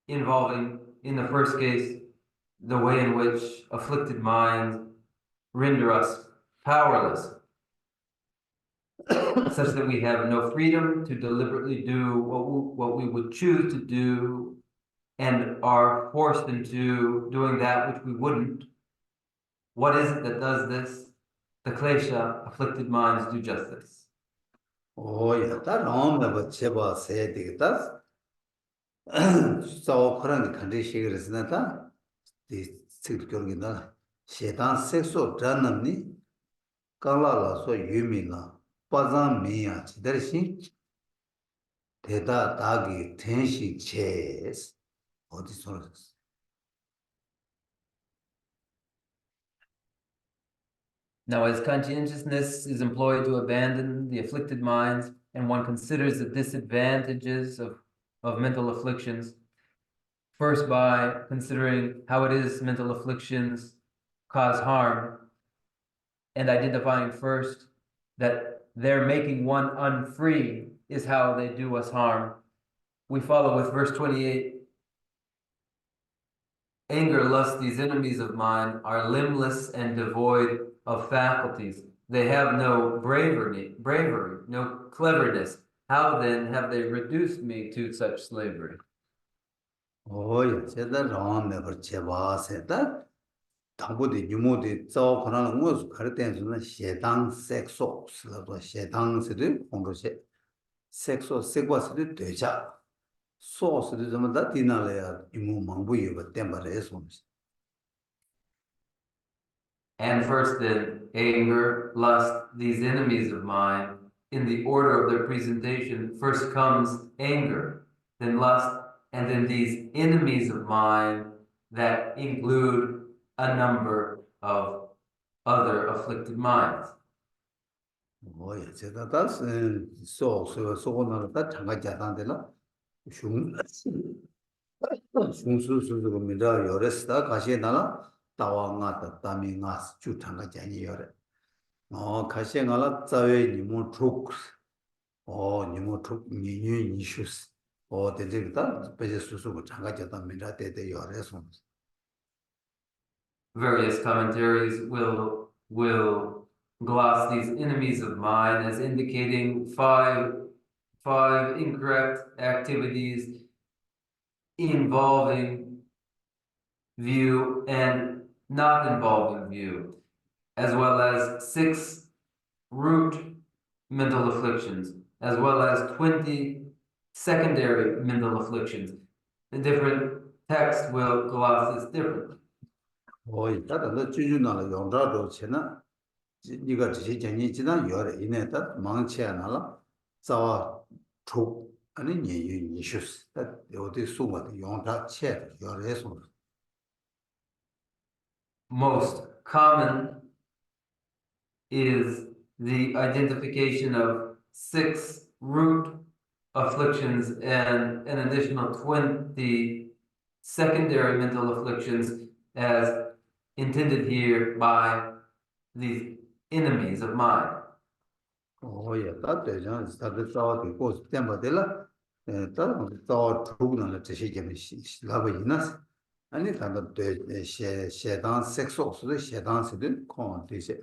involving, in the first case, the way in which afflicted minds render us powerless, such that we have no freedom to deliberately do what we would choose to do, and are forced into doing that which we wouldn't. What is it that does this? The Klesha, afflicted minds, do just this. 예, 다 랑메바 체바세 되겠다. 저 그런 컨디션이 그랬으나다. 이 특별하게나 세단 섹스 드라남니 깔라라서 유미나 빠자미야 지들시 대다 다기 텐시 체스 어디서 Now, as conscientiousness is employed to abandon the afflicted minds, and one considers the disadvantages of mental afflictions, first by considering how it is mental afflictions cause harm, and identifying first that their making one unfree is how they do us harm, we follow with verse 28. Anger, lust, these enemies of mine, are limbless and devoid of faculties. They have no bravery, no cleverness. How then have they reduced me to such slavery? 예, 제가 랑메바 체바세다. 당보디 유모디 저 그러는 거 가르때는 세당 섹소스라고 세당스도 공로세 섹소 세과스도 되자 소스도 좀 다 디나래야 이모 망부이가 땜바래서. And first then, anger, lust, these enemies of mine, in the order of their presentation, first comes anger, then lust, and then these enemies of mine that include a number of other afflicted minds. 예, 제가 다스 소소소고나다 장가자단데라 슝 중수수수고 민다 요레스다 가시에 나라 따와가다 따미가 주탄가 자니 요레 가시에 나라 자외 니모 촉 니모 촉 니뉴 이슈스 데데다 베제 수수고 장가자다 민다 데데 요레스 Various commentaries will gloss these enemies of mind as indicating five incorrect activities involving view and not involving view, as well as 6 root mental afflictions, as well as 20 secondary mental afflictions. The different texts will gloss this differently. 다다 주주나라 용자도 체나 네가 지시 전이 지난 요래 이내다 망치야 나라 자와 촉 아니 니유 이슈스 어디 수마 용자 체 요래서 Most common is the identification of 6 root afflictions and an additional 20 secondary mental afflictions as intended here by these enemies of mind. 다대장 다들 자와 되고 템바들라 다 자와 촉나라 지시게는 라바이나스 아니 다도 셰단 섹스오스도 셰단스도 콘티세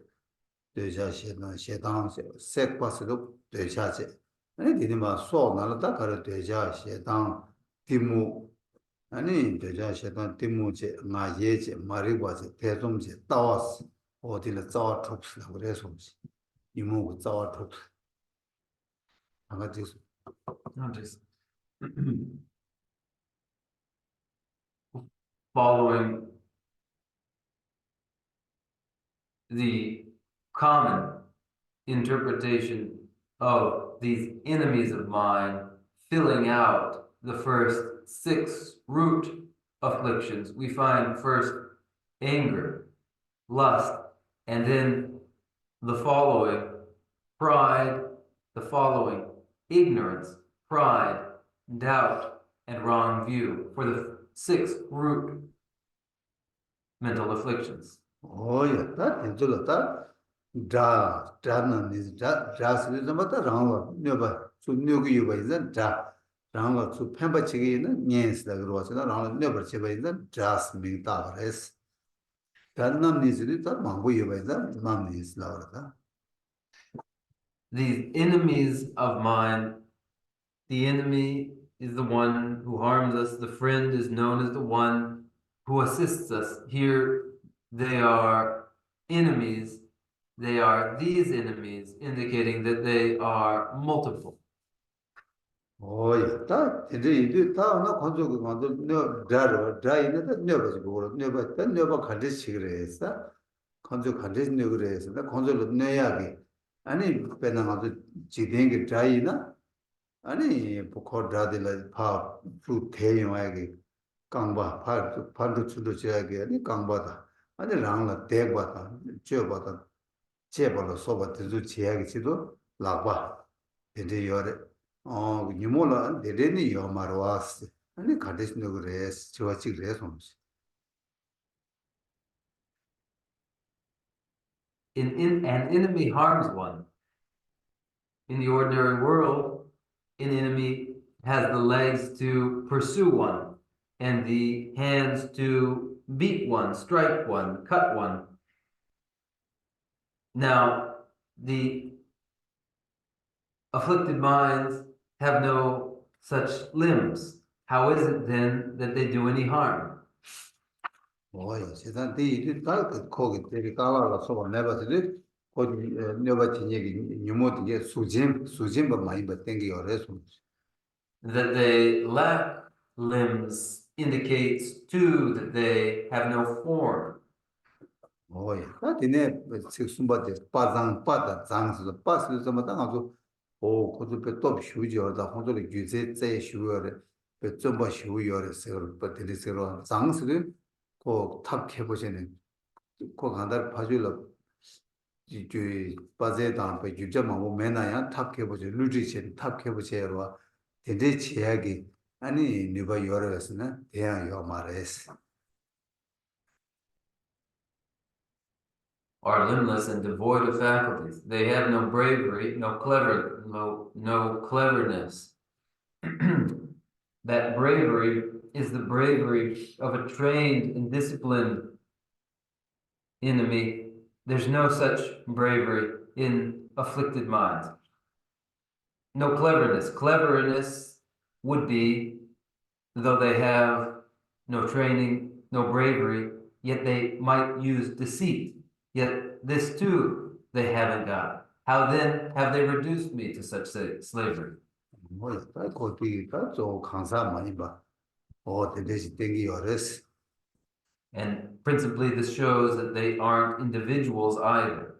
되자 셰단 섹바스도 되자지 아니 디니마 소나라다 가르 되자 셰단 티무 아니 되자 셰단 티무제 나예제 마리바제 대좀제 따와스 어디를 자와 촉스라고 그래서 이모고 자와 촉 아가지 Following the common interpretation of these enemies of mind, filling out the first 6 root afflictions, we find first anger, lust, and then the following pride, the following ignorance, pride, doubt, and wrong view for the 6 root mental afflictions. 다 된줄다 자는 자스르자마다 라와 녀바 수녀기 유바이자 자 라와 수 펜바치기는 녀스다 그러잖아 라와 녀버 치바이자 자스 미타레스 단남니즈리 다 망고 유바이자 남니스라다 These enemies of mind, the enemy is the one who harms us, the friend is known as the one who assists us. Here they are enemies, they are these enemies, indicating that they are multiple. 다 이제 다나 건조가 만들 녀 자로 자이네다 녀버지고 녀버 녀버 간지치 그래서 건조 간지치 그래서 건조를 녀야기 아니 배나가도 지den게 자이나 아니 보코다들 파프 대용하게 강바 파도 추도 지하게 아니 강바다 아니 랑라 대바다 쥐어바다 제발로 소바도 지하게 지도 라바 이제 요래 니몰라 데레니 요마르와스 아니 가데스노 그레스 저치 그레스 An enemy harms one. In the ordinary world, an enemy has the legs to pursue one and the hands to beat one, strike one, cut one. Now, the afflicted minds have no such limbs. How is it then that they do any harm? 세상 뒤에 거기 되게 까라라 소바 내버들이 거기 내버진 얘기 유모드게 수진 많이 받땡기 어래서 That they lack limbs indicates too that they have no form. 다디네 식숨바데 빠다 장스 빠스도 뭐 당아도 고도 또 휴지어다 혼자를 규제 제 휴어래 좀바 휴어래서 버들이서 장스도 탑 해보시는 그 간다를 봐줄러 이제 바제단 유저만 매나야 탑 해보죠 루지체 탑 해보세요 된대 제약이 아니 누가 요래서는 대양 요 말했어. Are limbless and devoid of faculties. They have no bravery, no cleverness. That bravery is the bravery of a trained and disciplined enemy. There's no such bravery in afflicted minds. No cleverness. Cleverness would be, though they have no training, no bravery, yet they might use deceit. Yet this too they haven't got. How then have they reduced me to such slavery? 뭐야, 거기가 저 강사 많이 봐. 대대시 땡기 요래서. And principally this shows that they aren't individuals either.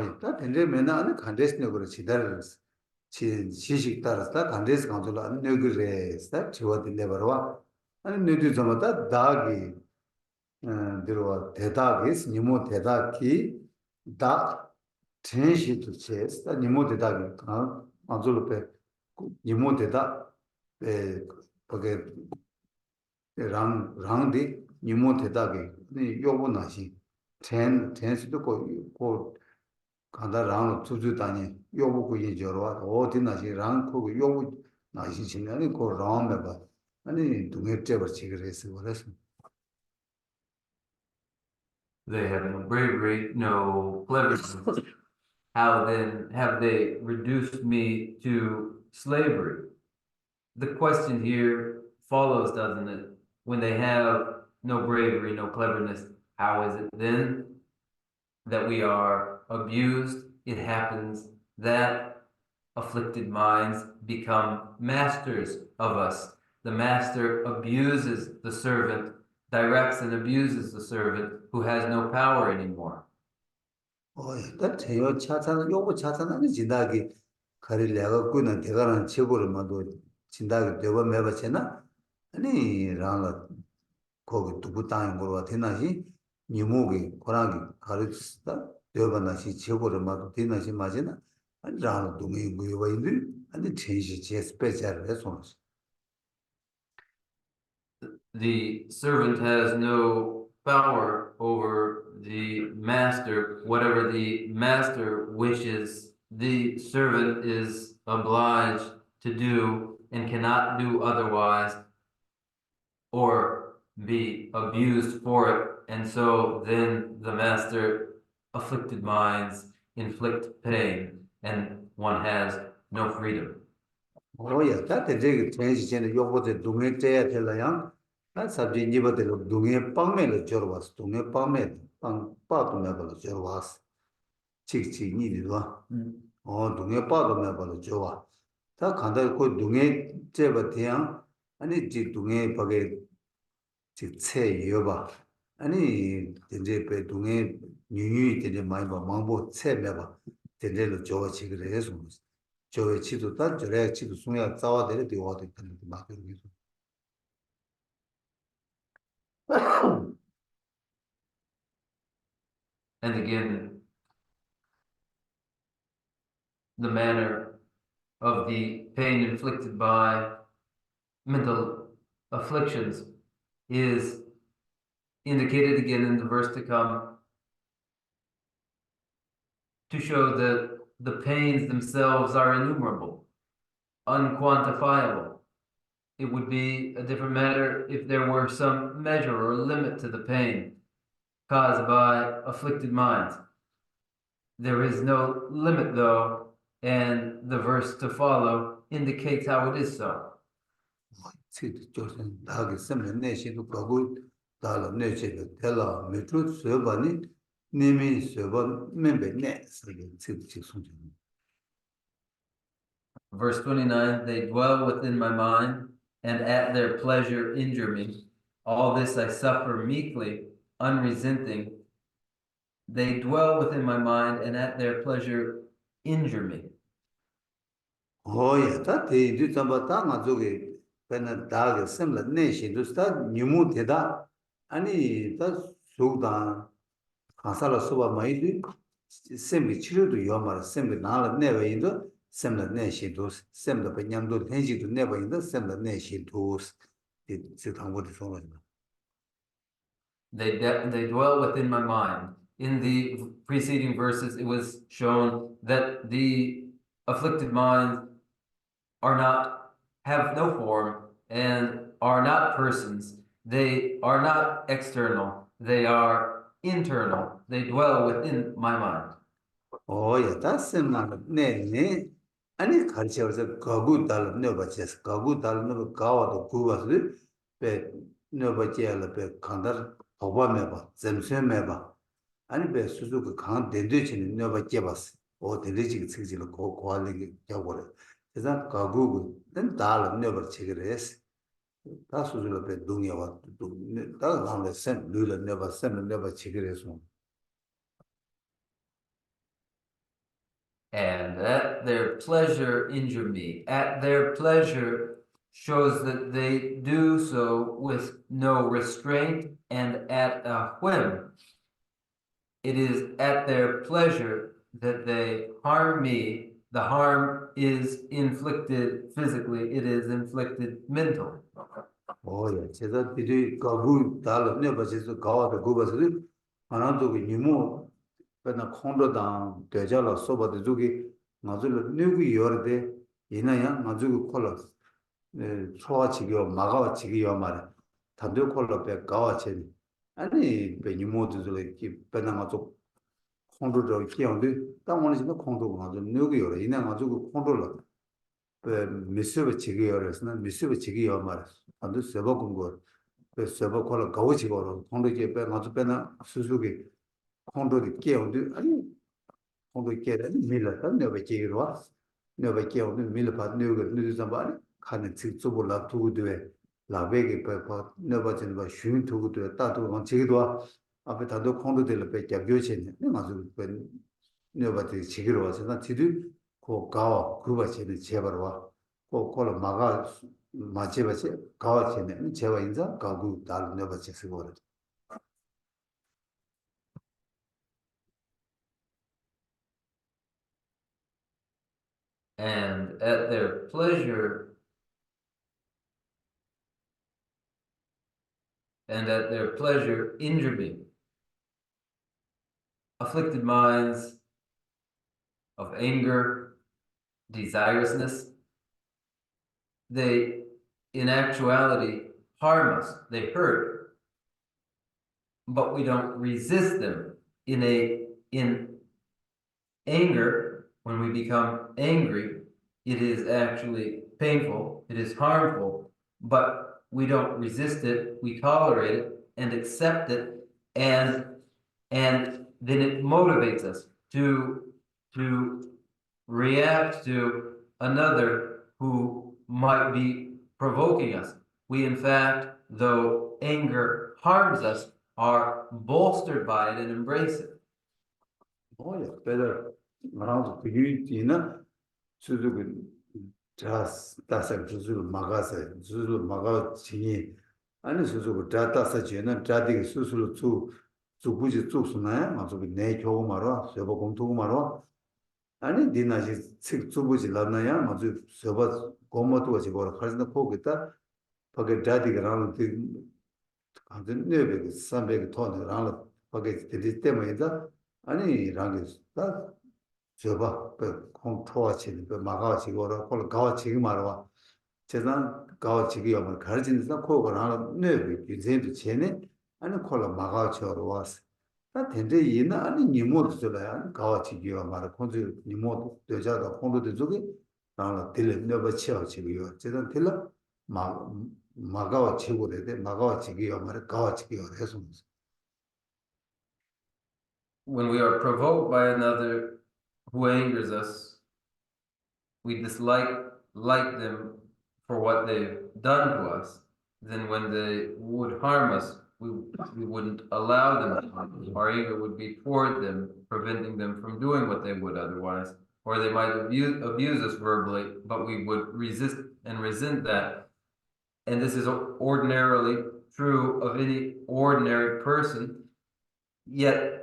일단 근데 맨날 간데스네 그렇지 다르스. 시식 따라서 간데스 간절로 안 너그레스 지워들려 버와. 아니 너도 좀다 다기 들어와 대다기스 니모 대다기 다 전시도 체스 니모 대다기 간절로pe 니모 대다 거기 랑디 니모 대다기 니 요거 나시 텐스도 고 간다 랑 투주다니 요거 인저와 어디 나시 랑 그 요거 나시 지나니 고 랑에 봐 아니 동해째 버치 그래서 They have no bravery, no cleverness. How then have they reduced me to slavery? The question here follows, doesn't it? When they have no bravery, no cleverness, how is it then that we are abused? It happens that afflicted minds become masters of us. The master abuses the servant, directs and abuses the servant who has no power anymore. 제요 차차는 요거 차차는 진다기 가리려가 꾸는 대가는 최고를 만도 진다기 되고 매버체나 아니 랑라 거기 두고 땅인 거로 되나시 니모기 고랑기 가르치다 되어나시 최고를 만도 되나시 맞이나 아니 랑 동의 무효인들 아니 전시 제 스페셜을 해서 The servant has no power over the master. Whatever the master wishes, the servant is obliged to do and cannot do otherwise or be abused for it. And so then the master afflicted minds inflict pain and one has no freedom. that's the 전시 전에 요거들 동의제야 될라양 나 sabji nipa de lo dunghe pangme lo jorwas, dunghe pangme pang pa dunghe pa lo jorwas. Chik chik ni liwa. Dunghe pa dunghe pa lo jorwa. Ta kanda ko dunghe cheba tiyang, ani jik dunghe pake jik tse yoba. Ani tenze pe dunghe nyunyu tenze mayba mangbo tse meba, tenze lo jorwa chikire yesu. Jorwa chido ta joraya chido sunga tsawa dere diwa de tanda di makyo yesu. And again, the manner of the pain inflicted by mental afflictions is indicated again in the verse to come to show that the pains themselves are innumerable, unquantifiable. It would be a different matter if there were some measure or limit to the pain caused by afflicted minds. There is no limit, though, and the verse to follow indicates how it is so. Verse 29, they dwell within my mind, and at their pleasure injure me. All this I suffer meekly, unresenting. They dwell within my mind, and at their pleasure injure me. Oh, yeah, that they do some batanga when a dog is similar nation to start new teda, and that's so down. Hansala Suba Maidu, semi chill to Yomar, semi now never in the semla ne shintus, semla pe nyamdo tenji tu neba inda semla ne shintus. They dwell within my mind. In the preceding verses, it was shown that the afflicted minds have no form and are not persons. They are not external. They are internal. They dwell within my mind. Oh, yeah, that's semla ne. Ani karchiya gagu dal neba ches, gagu dal neba gawa to guwa pe neba chela pe kandar hoba meba, zemse meba. 아니 배 수수 강 된대치는 내가 깨봤어. 된대치 측지로 고알리 겨버려. 그래서 가구고 난 달을 내버 치그레스. 다 수수로 배 동이와 다 남의 선 룰을 내버 선을 내버 치그레스. And at their pleasure injure me. At their pleasure shows that they do so with no restraint and at a whim. It is at their pleasure that they harm me. The harm is inflicted physically, it is inflicted mentally. 예. 제가 비디 가구 달을 내버 치서 가와도 고버서 하나도 니모 배나 콘도다 대자라 소바도 저기 맞을 누구 요르데 이나야 맞고 콜라 초아치기요 마가와치기요 말 단도 콜라 배 가와치 아니 베니모도 저기 배나 맞고 콘도도 키운데 땅원에 지금 콘도가 맞아 누구 요래 이나 맞고 콘도를 배 미스베 치기요래서는 미스베 치기요 말 단도 세버 공고 배 세버 콜라 가와치고로 콘도게 배 맞고 배나 수수기 콘도를 키운데 아니 콘도 깨라니 밀라다 내가 끼기로 내가 끼우는 밀파 내가 누르자바리 칸에 직접을 두고도에 라베게 페파 내가 진짜 쉬운 두고도에 따도만 지기도 앞에 다도 콘도들 배 잡교체네 내가 그 내가 지기로 와서 나 지도 고 가와 그바체는 제발 와 고콜 마가 마체바체 가와체네 제와 인자 가구 달 내가 쓰고 And at their pleasure injure me. Afflicted minds of anger, desirousness, they in actuality harm us, they hurt, but we don't resist them. In anger, when we become angry, it is actually painful, it is harmful, but we don't resist it, we tolerate it and accept it, and then it motivates us to react to another who might be provoking us. We, in fact, though anger harms us, are bolstered by it and embrace it. Oh, yeah, better. Now, you know, 수족은 다섯 수술 막아서 수술 막아지니 아니 수술 다다서 제는 자디가 수술로 주부지 쪽수나야 맞고 내 교우 말아 서버 공토고 말아 아니 니나지 책 주부지 라나야 맞고 서버 고모도 지고 할수 포겠다 거기 자디가랑 아든 네베 300 톤이랑 거기 들이 때문에다 아니 랑게 다 저봐 그 공토와치 그 마가치고로 콜 가와치 말와 제단 가와치기 엄을 가르치는서 코고랑 네비 이제도 전에 아니 콜 마가치로 왔어 나 텐데 이나 아니 니모도 줄아야 가와치기와 말 콘주 니모도 되자다 콘도도 저기 나라 딜 네버 치어치기요 제단 딜 마가와치고 되데 마가와치기와 말 가와치기와 해서 When we are provoked by another who angers us, we dislike them for what they've done to us. Then when they would harm us, we wouldn't allow them to harm us. Our anger would be toward them, preventing them from doing what they would otherwise. Or they might abuse us verbally, but we would resist and resent that. And this is ordinarily true of any ordinary person, yet,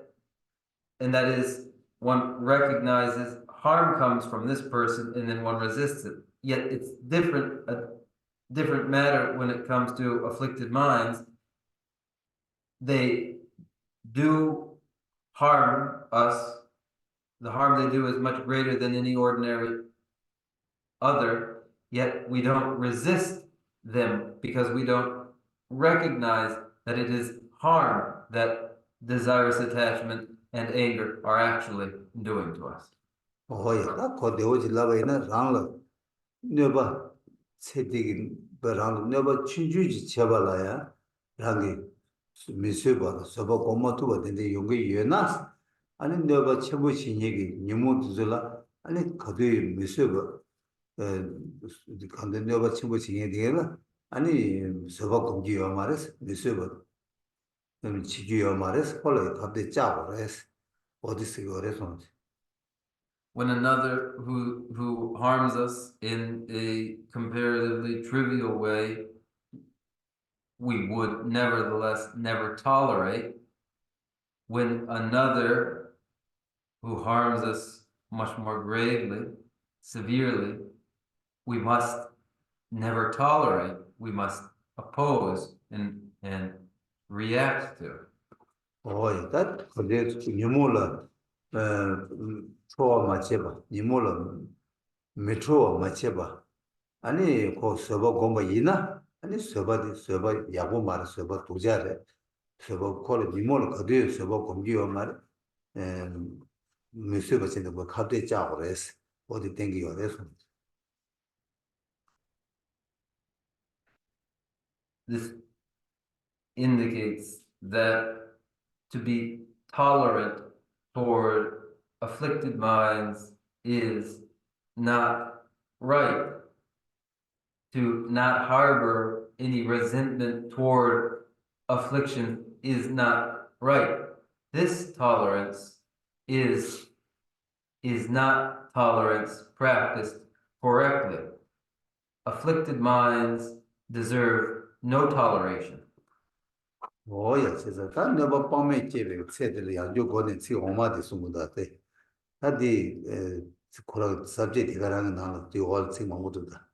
and that is, one recognizes harm comes from this person and then one resists it. Yet it's a different matter when it comes to afflicted minds. They do harm us. The harm they do is much greater than any ordinary other, yet we don't resist them because we don't recognize that it is harm that desirous attachment and anger are actually doing to us. 다 거대오지 라바이나 랑라 녀바 세디긴 버랑 녀바 춘주지 쳐발라야 랑이 미세바 서바 고마투바 된데 용게 예나스 아니 녀바 쳐부신 얘기 니모드들라 아니 거대 미세바 간데 녀바 쳐부신 얘기라 아니 서바 공기요 말스 미세바 좀 지기요 말스 홀레 거대 짜버레스 어디서 그래서 When another who harms us in a comparatively trivial way, we would nevertheless never tolerate. When another who harms us much more gravely, severely, we must never tolerate. We must oppose and react to. that 그게 유모라 초와 맞체바 니모라 메트로와 맞체바 아니 고 서버 공부 이나 아니 서버디 서버 야고 말 서버 도자래 서버 콜 니모라 그게 서버 공기와 말 메시버 진짜 뭐 카드 짜고레스 어디 땡기요 그래서 This indicates that to be tolerant toward afflicted minds is not right. To not harbor any resentment toward affliction is not right. This tolerance is not tolerance practiced correctly. Afflicted minds deserve no toleration. 진짜 다 내가 밤에 집에 새들이 아주 거는 지금 엄마들 숨는다대 다디 코라 subject 가라는 나는 뒤올 지금 아무도다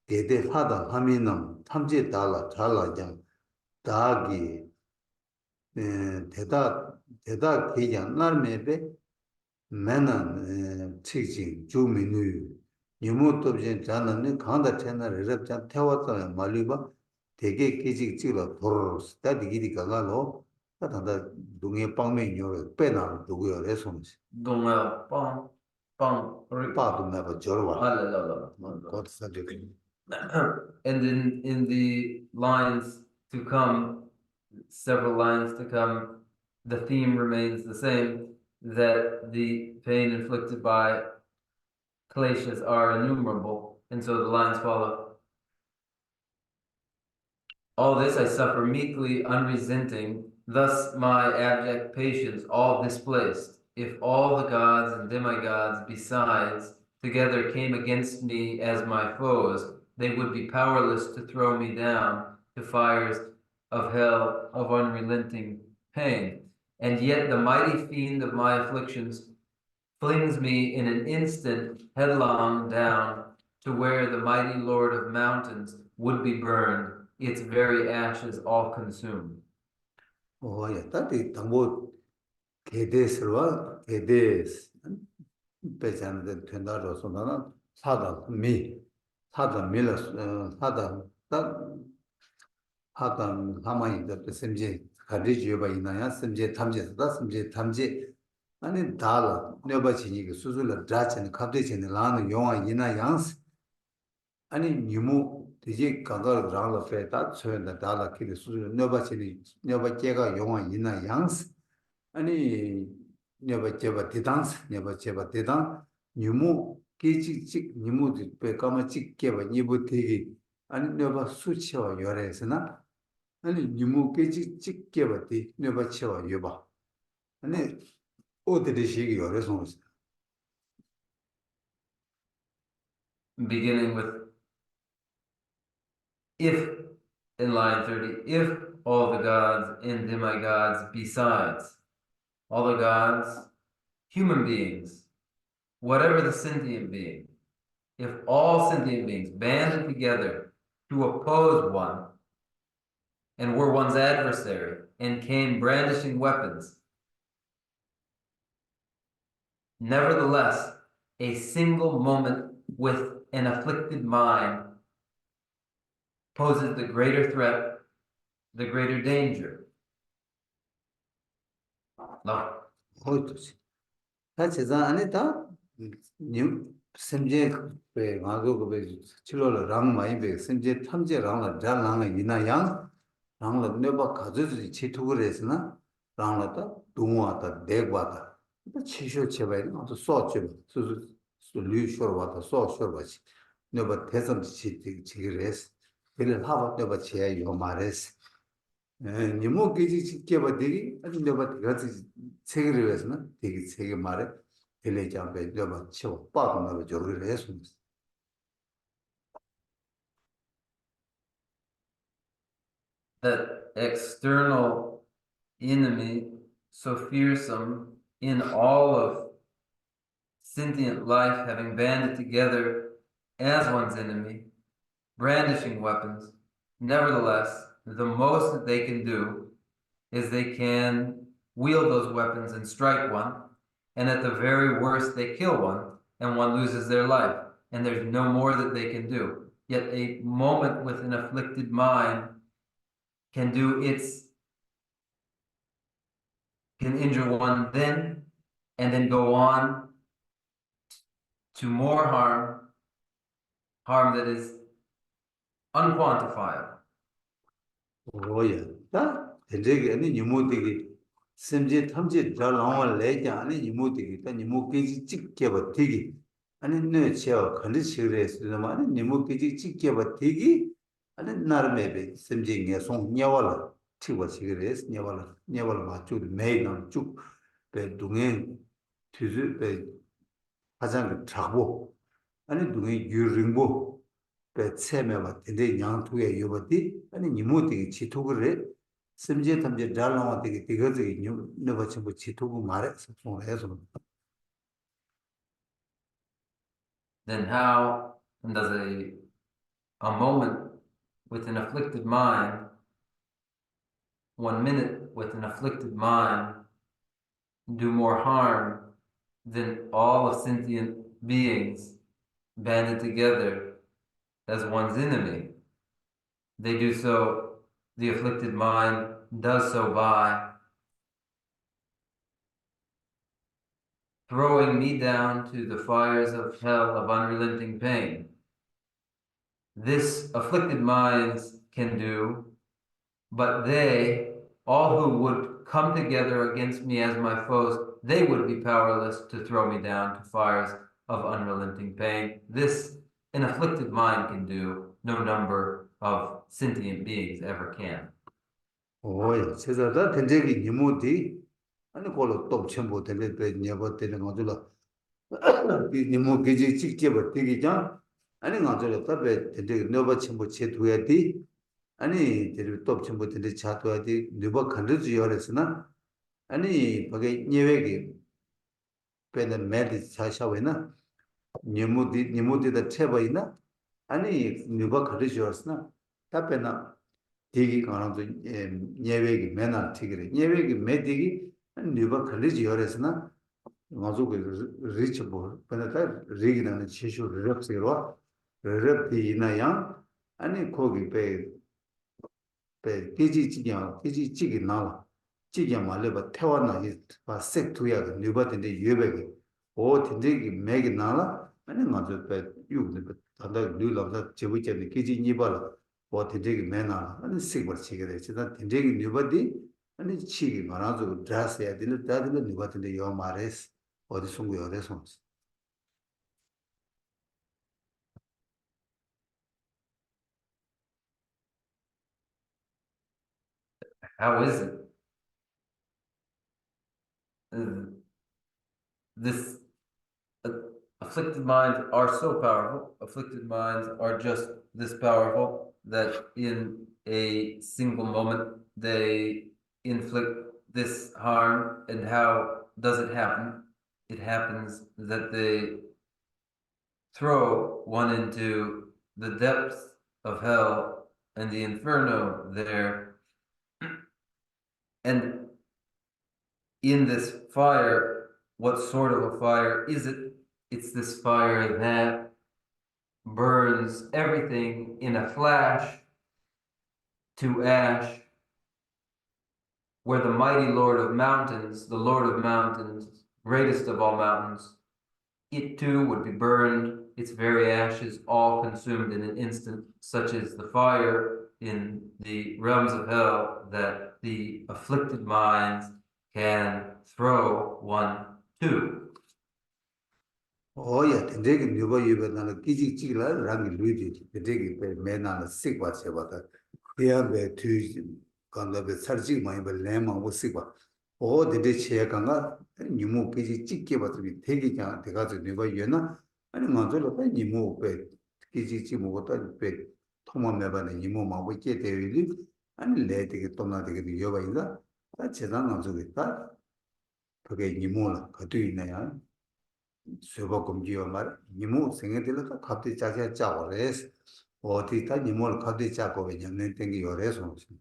대대 하다 하면은 탐지 달라 달라장 다기 대다 그냥 날매베 매는 책지 주민의 유무도진 자는 강다 채널을 접자 태웠다 말리바 되게 계직 찍어 도로스 다디기디 가가로 다다 동해 빵면요 빼나 누구요 레송스 동해 빵 빠도 내가 저러와 And in the lines to come, several lines to come, the theme remains the same, that the pain inflicted by Kleshas are innumerable, and so the lines follow. All this I suffer meekly, unresenting, thus my abject patience all displaced. If all the gods and demigods besides together came against me as my foes, they would be powerless to throw me down to fires of hell of unrelenting pain. And yet the mighty fiend of my afflictions flings me in an instant headlong down to where the mighty Lord of mountains would be burned, its very ashes all consumed. 다디 당보 게데스와 게데스 배잔데 된다로서 나는 사다 밀어 사다 가만히 있다 semje 가리지여바 있나야 semje 탐제 아니 달라 내버지니 그 수술을 자체는 갑대체는 라는 용화 이나 양스 아니 유무 되게 가가를 라라 페다 처연다 달라 키리 수술 내버제가 용화 이나 양스 아니 내버제바 대단 유무 계직직 유무들 빼까마 찍게바 니부 되게 아니 내가 수치와 열에서나 아니 유무 계직직게바 되 내가 치와 여봐 아니 어디에 시기 열에서 Beginning with if in line 30, if all the gods and demigods besides, all the gods, human beings, whatever the sentient being, if all sentient beings banded together to oppose one and were one's adversary and came brandishing weapons, nevertheless, a single moment with an afflicted mind poses the greater threat, the greater danger. No. 어이도지. 다 제자 안에다 뉴 심제 배 마고 그 칠로를 랑 많이 배 심제 탐제 랑을 잘랑을 이나양 랑을 내가 가져지 치투를 했으나 랑을다 동화다 내과다 치쇼 제발 또 소죠 수수 솔루션 와다 소쇼 봐지 내가 대선 지기레스 그를 하고 내가 제야 요 말했어 니모 계지 지켜봐 되기 아주 내가 같이 세계를 위해서는 되게 세계 말에 텔레장배 내가 치워 빠도 저를 해서 That external enemy so fearsome in all of sentient life having banded together as one's enemy, brandishing weapons, nevertheless, the most that they can do is they can wield those weapons and strike one, and at the very worst, they kill one, and one loses their life, and there's no more that they can do. Yet a moment with an afflicted mind can injure one then, and then go on to more harm that is unquantifiable. 오야 다 되게 아니 니모되게 심지 탐지 잘 나와 내자 아니 니모되게 다 니모께지 찍게 되게 아니 네 제가 컨디션에서 아니 니모께지 찍게 되게 아니 나름의 심지 녀송 녀월 티고 시그레스 녀월 맞추 매는 쭉배 동행 뒤즈 배 가장 잡고 아니 동행 유링보 배 세매가 근데 양투에 요버디 아니 니모되게 지토그래 심지 탐지 잘 나와 되게 되게 너가 전부 지토고 말해서 송해서 Then how does a moment with an afflicted mind, 1 minute with an afflicted mind, do more harm than all of sentient beings banded together as one's enemy? They do so, the afflicted mind does so by throwing me down to the fires of hell of unrelenting pain. This afflicted minds can do, but they, all who would come together against me as my foes, they would be powerless to throw me down to fires of unrelenting pain. This an afflicted mind can do, no number of sentient beings ever can. 오야 세자다 된적이 니모디 아니 걸로 또 전부 되는 배 녀버 되는 거들로 이 니모 계지 찍게 되게 자 아니 가져라 답에 되게 너버 전부 제도야 돼 아니 되게 또 전부 되게 차도야 돼 너버 간르지 열었으나 아니 거기 예외기 배는 매디 차샤we나 니모디다 채버이나 아니 너버 간르지 열었으나 답에나 되게 가능도 예외기 매날 튀기래 예외기 매디기 너버 간르지 열었으나 가지고 리치볼 근데 리기는 치슈 럽스로 럽디나야 아니 거기 배 계지 나와 지게 말레바 태워나 바 색투야 뉴바든데 유베게 오 딘데기 매기 나라 아니 맞을 배 유네 단다 뉴라다 제부제데 계지 니발 오 딘데기 매나 아니 색버 치게 돼 진짜 딘데기 뉴바디 아니 치기 말아서 드라스야 되는 다들 뉴바든데 요 말레스 어디 숨고 어디서 How is it? This afflicted minds are so powerful, afflicted minds are just this powerful that in a single moment they inflict this harm. And how does it happen? it happens that they throw one into the depths of hell and the inferno there. And in this fire, what sort of a fire is it? It's this fire that burns everything in a flash to ash, where the mighty Lord of mountains, the Lord of mountains, greatest of all mountains, it too would be burned, its very ashes all consumed in an instant, such as the fire in the realms of hell that the afflicted minds can throw one to. Oh yeah, tendegi nyuba yuba nana kijik chikla rangi luidi, tendegi pe me nana sikwa cheba ta, kaya be tu kanda be sarjik mayi be lema wo sikwa. Oh tende chea kanga nyumu kijik chikke batabi tegi kya tega zi nyuba yuena, ani manzo lo ta nyumu pe kijik chik mogo ta pe thoma meba na nyumu ma wo kye tewi li, ani le tegi tomna tegi yuba ina, ta cheda manzo ki ta, pake nyumu la katu ina ya. Suba kumjiwa mar, nimu singe dila ta kapti chacha chago res, oti ta nimu kapti chago be nyamnen tengi yo res onsi.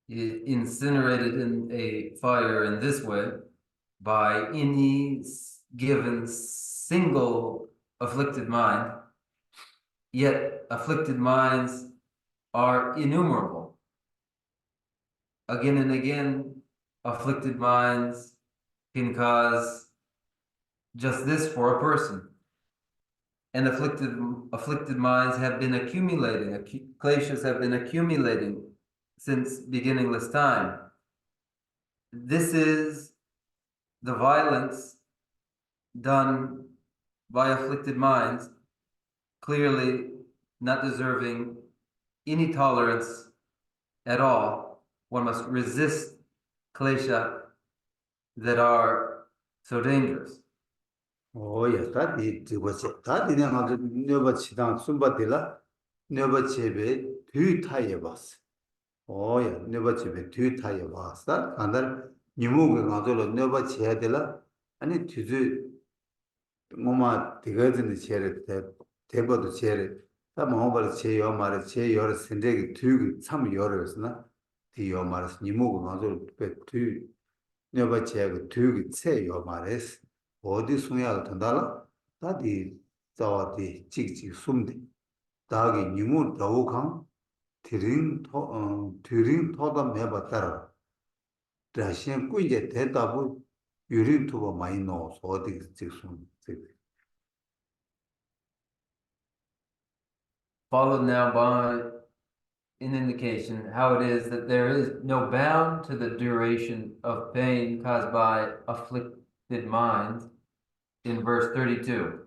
Incinerated in a fire in this way by any given single afflicted mind, yet afflicted minds are innumerable. Again and again, afflicted minds can cause just this for a person. And afflicted minds have been accumulating, Kleshas have been accumulating since beginningless time. This is the violence done by afflicted minds, clearly not deserving any tolerance at all. One must resist klesha that are so dangerous. Oh ya, ta di tiwache, ta di nga nga nyoba chidang sumba dila, nyoba chebe tui taye bas. Oh ya, nyoba chebe tui taye bas. Ta kandar nimu ge nga zolo nyoba chea dila, ani tuzu ngoma digazini chere, tebado chere, ta mahobar che yo mara, che yor sendegi tui tsam yor yosna, di yo mara, nimu ge nga zolo pe tui, nyoba chea ge tui tse yo mares. 어디 숨어야 된다라 다디 자와디 찍찍 숨데 다기 니무 더우강 드린 토다 매바따라 다시엔 꾸이제 대답을 유린 투고 많이 넣어서 어디 찍숨 Followed now by an indication how it is that there is no bound to the duration of pain caused by afflicted minds in verse 32.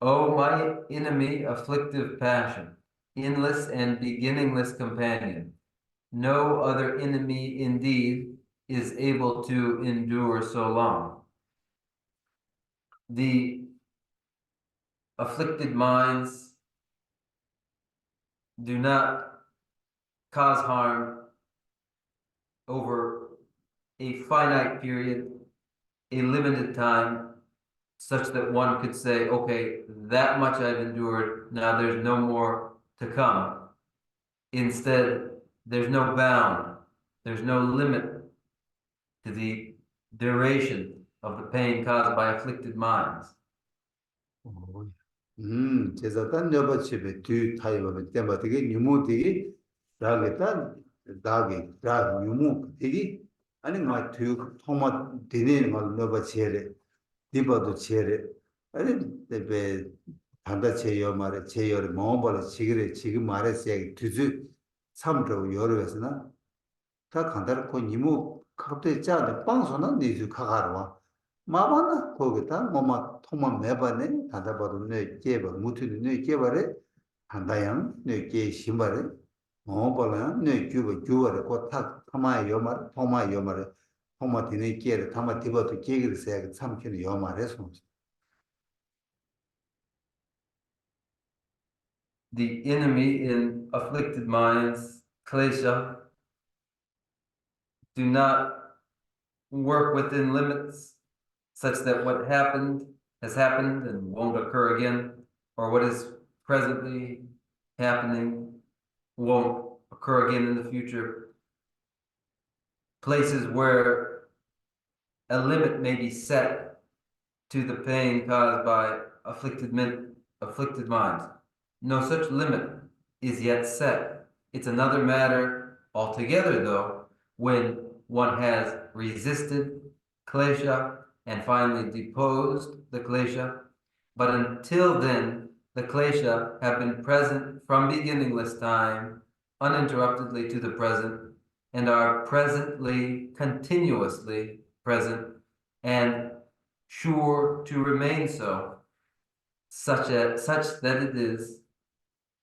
O my enemy, afflictive passion, endless and beginningless companion, no other enemy indeed is able to endure so long. The afflicted minds do not cause harm over a finite period, a limited time, such that one could say, okay, that much I've endured, now there's no more to come. Instead, there's no bound, there's no limit to the duration of the pain caused by afflicted minds. 제가 단 여바치베 뒤 타이버베 때마 되게 뉴모디 라게다 다게 다 뉴모 되게 아니 마 뒤 토마 되네 마 여바치레 디바도 체레 아니 베 단다 체여 말에 체여를 뭐벌 지그레 지금 말했어야 뒤즈 삼도 여러에서나 다 간다를 고 니모 갑자기 짜데 빵소나 니즈 카가르와 마바나 거기다 뭐마 토마 매바네 다다바도 네 깨바 무트네 네 깨바레 한다양 네 깨 심바레 뭐벌라 네 규바 규바레 고타 타마에 요마 토마 요마레 토마 디네 깨레 타마 디바도 깨기를 세야 참키는 요마레 손 The enemy in afflicted minds, klesha, do not work within limits such that what happened has happened and won't occur again, or what is presently happening won't occur again in the future. Places where a limit may be set to the pain caused by afflicted minds. No such limit is yet set. It's another matter altogether, though, when one has resisted Klesha and finally deposed the Klesha. But until then, the Klesha have been present from beginningless time, uninterruptedly to the present, and are presently, continuously present, and sure to remain so, such that it is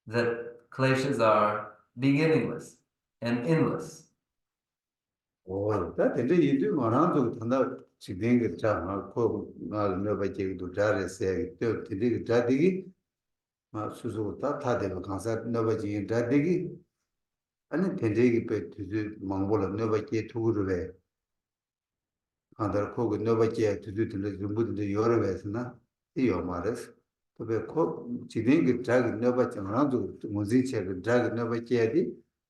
that Kleshas are beginningless and endless. that the you do around to Chiding Chama, Nova to Jare say, Tidig Dadigi, Suzu Tata de Concert, Nova Jin Dadigi, and Tendigi pet to do Mongola Nova Jay to Uruwe. Under Cook Nova Jay to do to the Yorubes, your mothers. To be cook, Chiding drag Nova around to Muzicha, drag Nova Jay,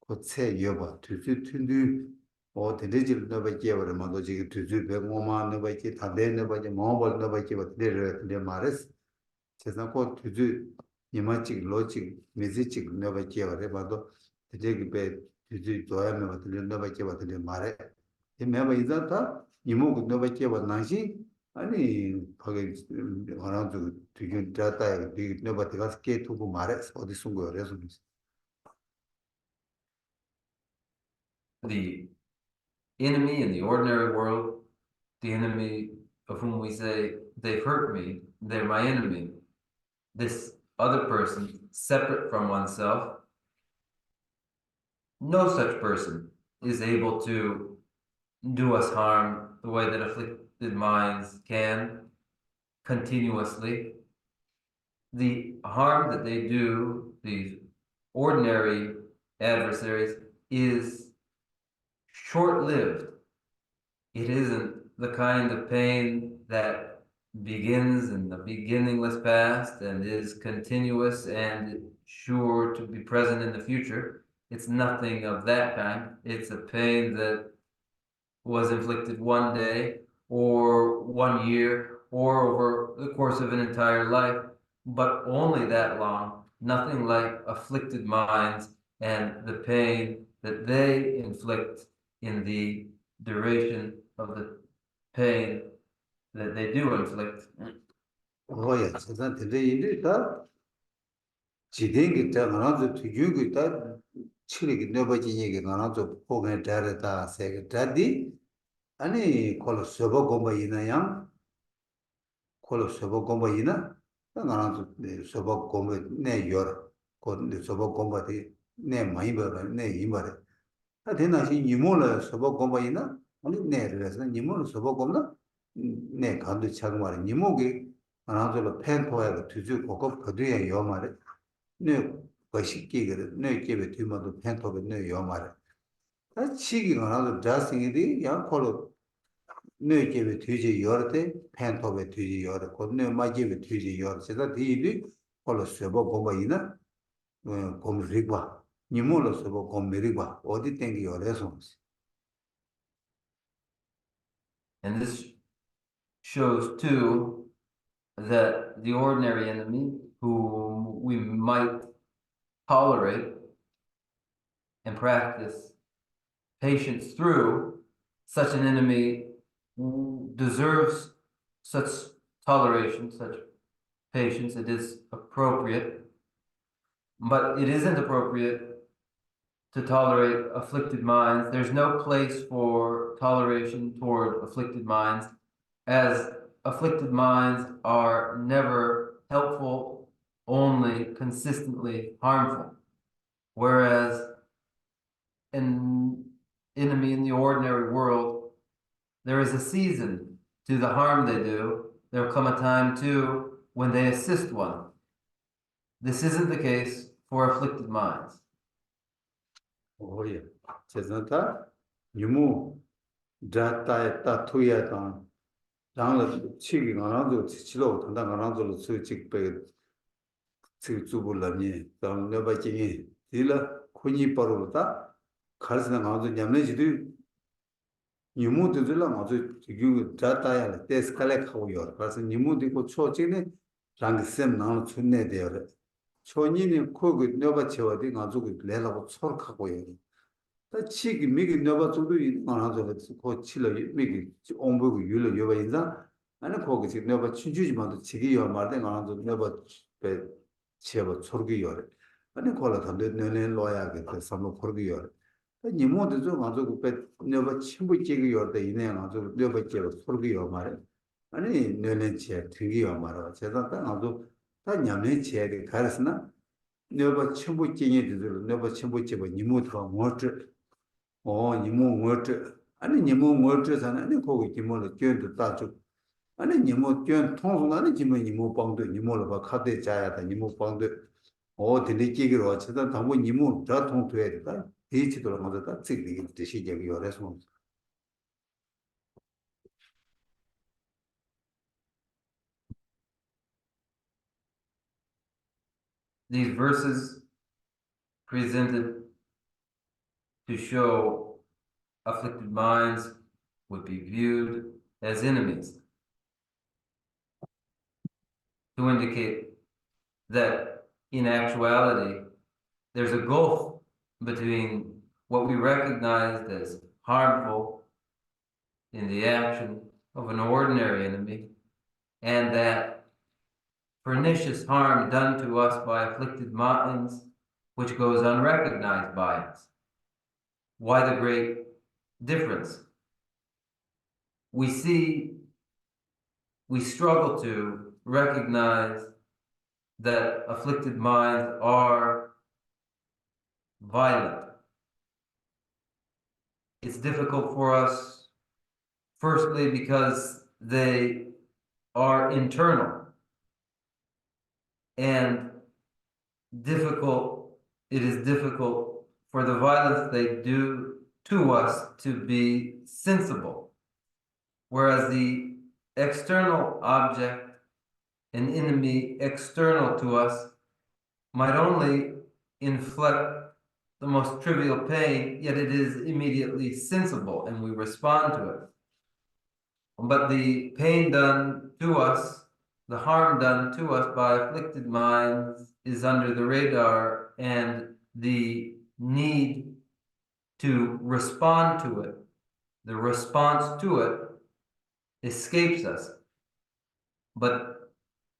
could say Yoba to do. or the digital never gave a monology to do the woman never get a day never the mobile never give a the maris. Says not called to do imagic logic, music never gave a rebado, the dig bed to do to never give a the mare. Remember, is that you move never give a Nashi? I mean, around to get data, nobody got scared to go mares or the Sungo resolution. The enemy in the ordinary world, the enemy of whom we say, they've hurt me, they're my enemy. This other person, separate from oneself, no such person is able to do us harm the way that afflicted minds can, continuously. The harm that they do, these ordinary adversaries, is short-lived. It isn't the kind of pain that begins in the beginningless past and is continuous and sure to be present in the future. It's nothing of that kind. It's a pain that was inflicted one day or 1 year or over the course of an entire life, but only that long. Nothing like afflicted minds and the pain that they inflict in the duration of the pain that they do inflict. Oh, yes, that's the day you do that. Chiding it around to you that chilling nobody around to poke and data say daddy. Any call a sobo gomba in a young call a sobo gomba in a around the sobo gomba ne your called the sobo gomba ne maiber ne imber. I didn't see Yimola sobo gomba in a only ne resident Yimola sobo gomba ne can't chagmar Yimogi around the pen poet to do Coco Padua Yomare. No, but she gave it to the pen of no Yomare. That's cheating around the dusting in the young color. No give it to yorte, pen of it to your no, my give it to your said that he did follow Sebo Gombaina, Gomrigua, Nimolo Sebo Gomrigua, or the thing your lessons. And this shows too that the ordinary enemy whom we might tolerate and practice patience through, such an enemy deserves such toleration, such patience. It is appropriate, but it isn't appropriate to tolerate afflicted minds. There's no place for toleration toward afflicted minds, as afflicted minds are never helpful, only consistently harmful. Whereas an enemy in the ordinary world, there is a season to the harm they do. There will come a time too when they assist one. This isn't the case for afflicted minds. Oh, yeah. Says that you move Data Tatuya Tan, Dang Chigging around the Chilo, and then around the Suchik Pay Zubulani, Dang never Jing, Dilla, Kuni Paruta, Carson and House Yamage. You move to the Lam, you data, they collect how your person, you move to go church Rang Sem now to ne there. Chonini cook with never chewing on to Lela Sorkaboy. That chick make it never to do on other called chiller, make it on book you you in that. And a cook is never change about the chiggy or Martin on the never bed chever sorgi or. And a call it 100 million lawyer get some of Korgi. 니모도 좀 아주 그 내가 친구 얘기할 때 이내 아주 내가 제가 소리요 말해 아니 내는 제 되게요 말아 제가 아주 다 냠내 제가 가르스나 내가 친구 얘기들 내가 친구 집에 니모도 뭐트 니모 뭐트 아니 니모 뭐트잖아 아니 거기 니모를 견도 따주 아니 니모 견 통송하는 지면 니모 방도 니모를 봐 카드 자야다 니모 방도 되게 얘기로 어쨌든 당분 니모 다 통도해야 된다 These verses presented to show afflicted minds would be viewed as enemies, to indicate that in actuality there's a gulf between what we recognized as harmful in the action of an ordinary enemy and that pernicious harm done to us by afflicted minds which goes unrecognized by us. Why the great difference? We struggle to recognize that afflicted minds are violent. It's difficult for us, firstly, because they are internal, and it is difficult for the violence they do to us to be sensible, whereas the external object, an enemy external to us, might only inflict the most trivial pain, yet it is immediately sensible and we respond to it. But the pain done to us, the harm done to us by afflicted minds is under the radar, and the need to respond to it, the response to it, escapes us. But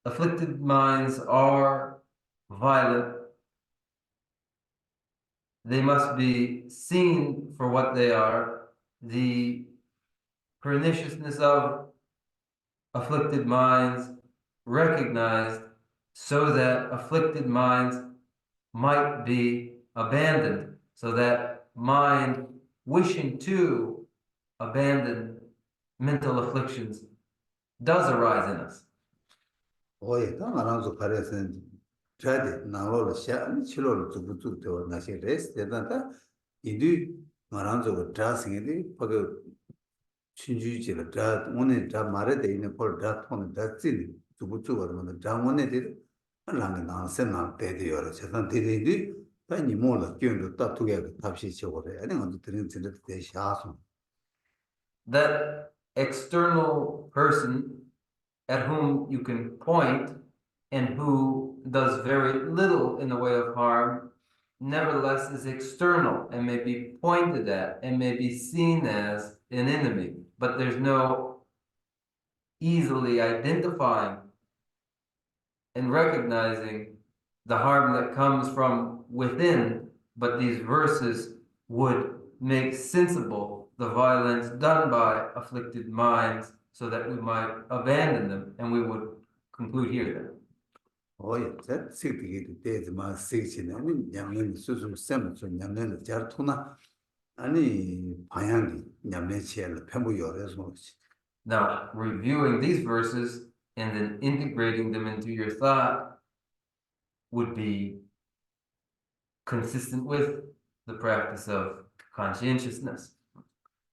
afflicted minds are violent. They must be seen for what they are. The perniciousness of afflicted minds recognized so that afflicted minds might be abandoned, so that mind wishing to abandon mental afflictions does arise in us. Trade Nalo Shan Chilo to do Nashi race, Yadanta, Indu Maranzo dressing it, Pago Chinju, Drat, one drum married in a poor drat on that city, to put two on the drum one it, and Langan Senna Teddy or Chatan Teddy, Tiny Mola, June to talk together, Tapsi Chore, I don't want to drink in the Shasum. That external person at whom you can point and who does very little in the way of harm, nevertheless is external and may be pointed at and may be seen as an enemy. But there's no easily identifying and recognizing the harm that comes from within, but these verses would make sensible the violence done by afflicted minds so that we might abandon them, and we would conclude here then. That city days my 16 and Yamin Susum Cemetery, Yamin Jartuna, Ani Payandi, Yamin Pembuyor as much. Now, reviewing these verses and then integrating them into your thought would be consistent with the practice of conscientiousness.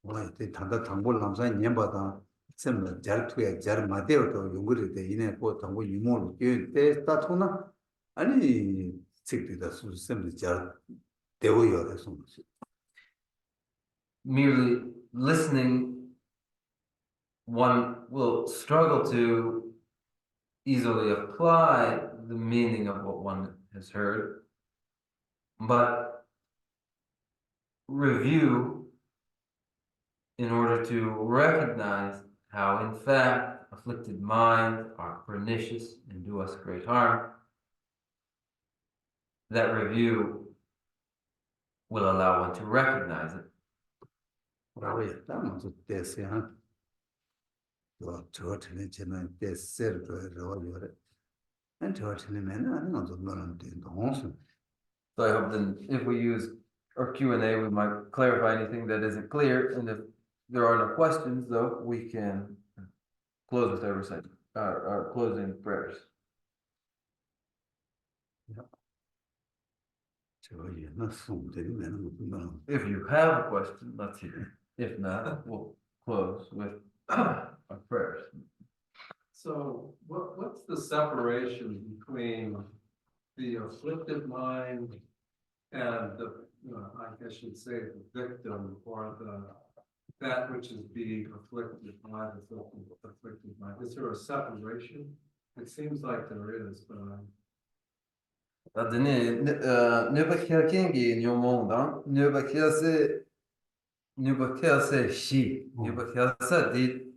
그 단다 당골 남사 년바다 셈을 잘 투에 잘 마대어도 연구를 돼 이내 그 당고 유모를 때 따토나 아니 책들다 셈을 잘 되어요 그래서 Merely listening, one will struggle to easily apply the meaning of what one has heard, but review in order to recognize how, in fact, afflicted minds are pernicious and do us great harm. That review will allow one to recognize it. 뭐야 담아서 됐어요. 저 전에는 됐어요. 그러고요. 저 전에는 아니는 좀 너는 동수. So I hope that if we use our Q&A, we might clarify anything that isn't clear. And if there are no questions, though, we can close with our recital, our closing prayers. If you have a question, let's hear it. If not, we'll close with our prayers. So what's the separation between the afflicted mind and the, I guess you'd say the victim or that which is being afflicted by the afflicted mind? Is there a separation? It seems like there is, but Nubakelse shi, nubakelse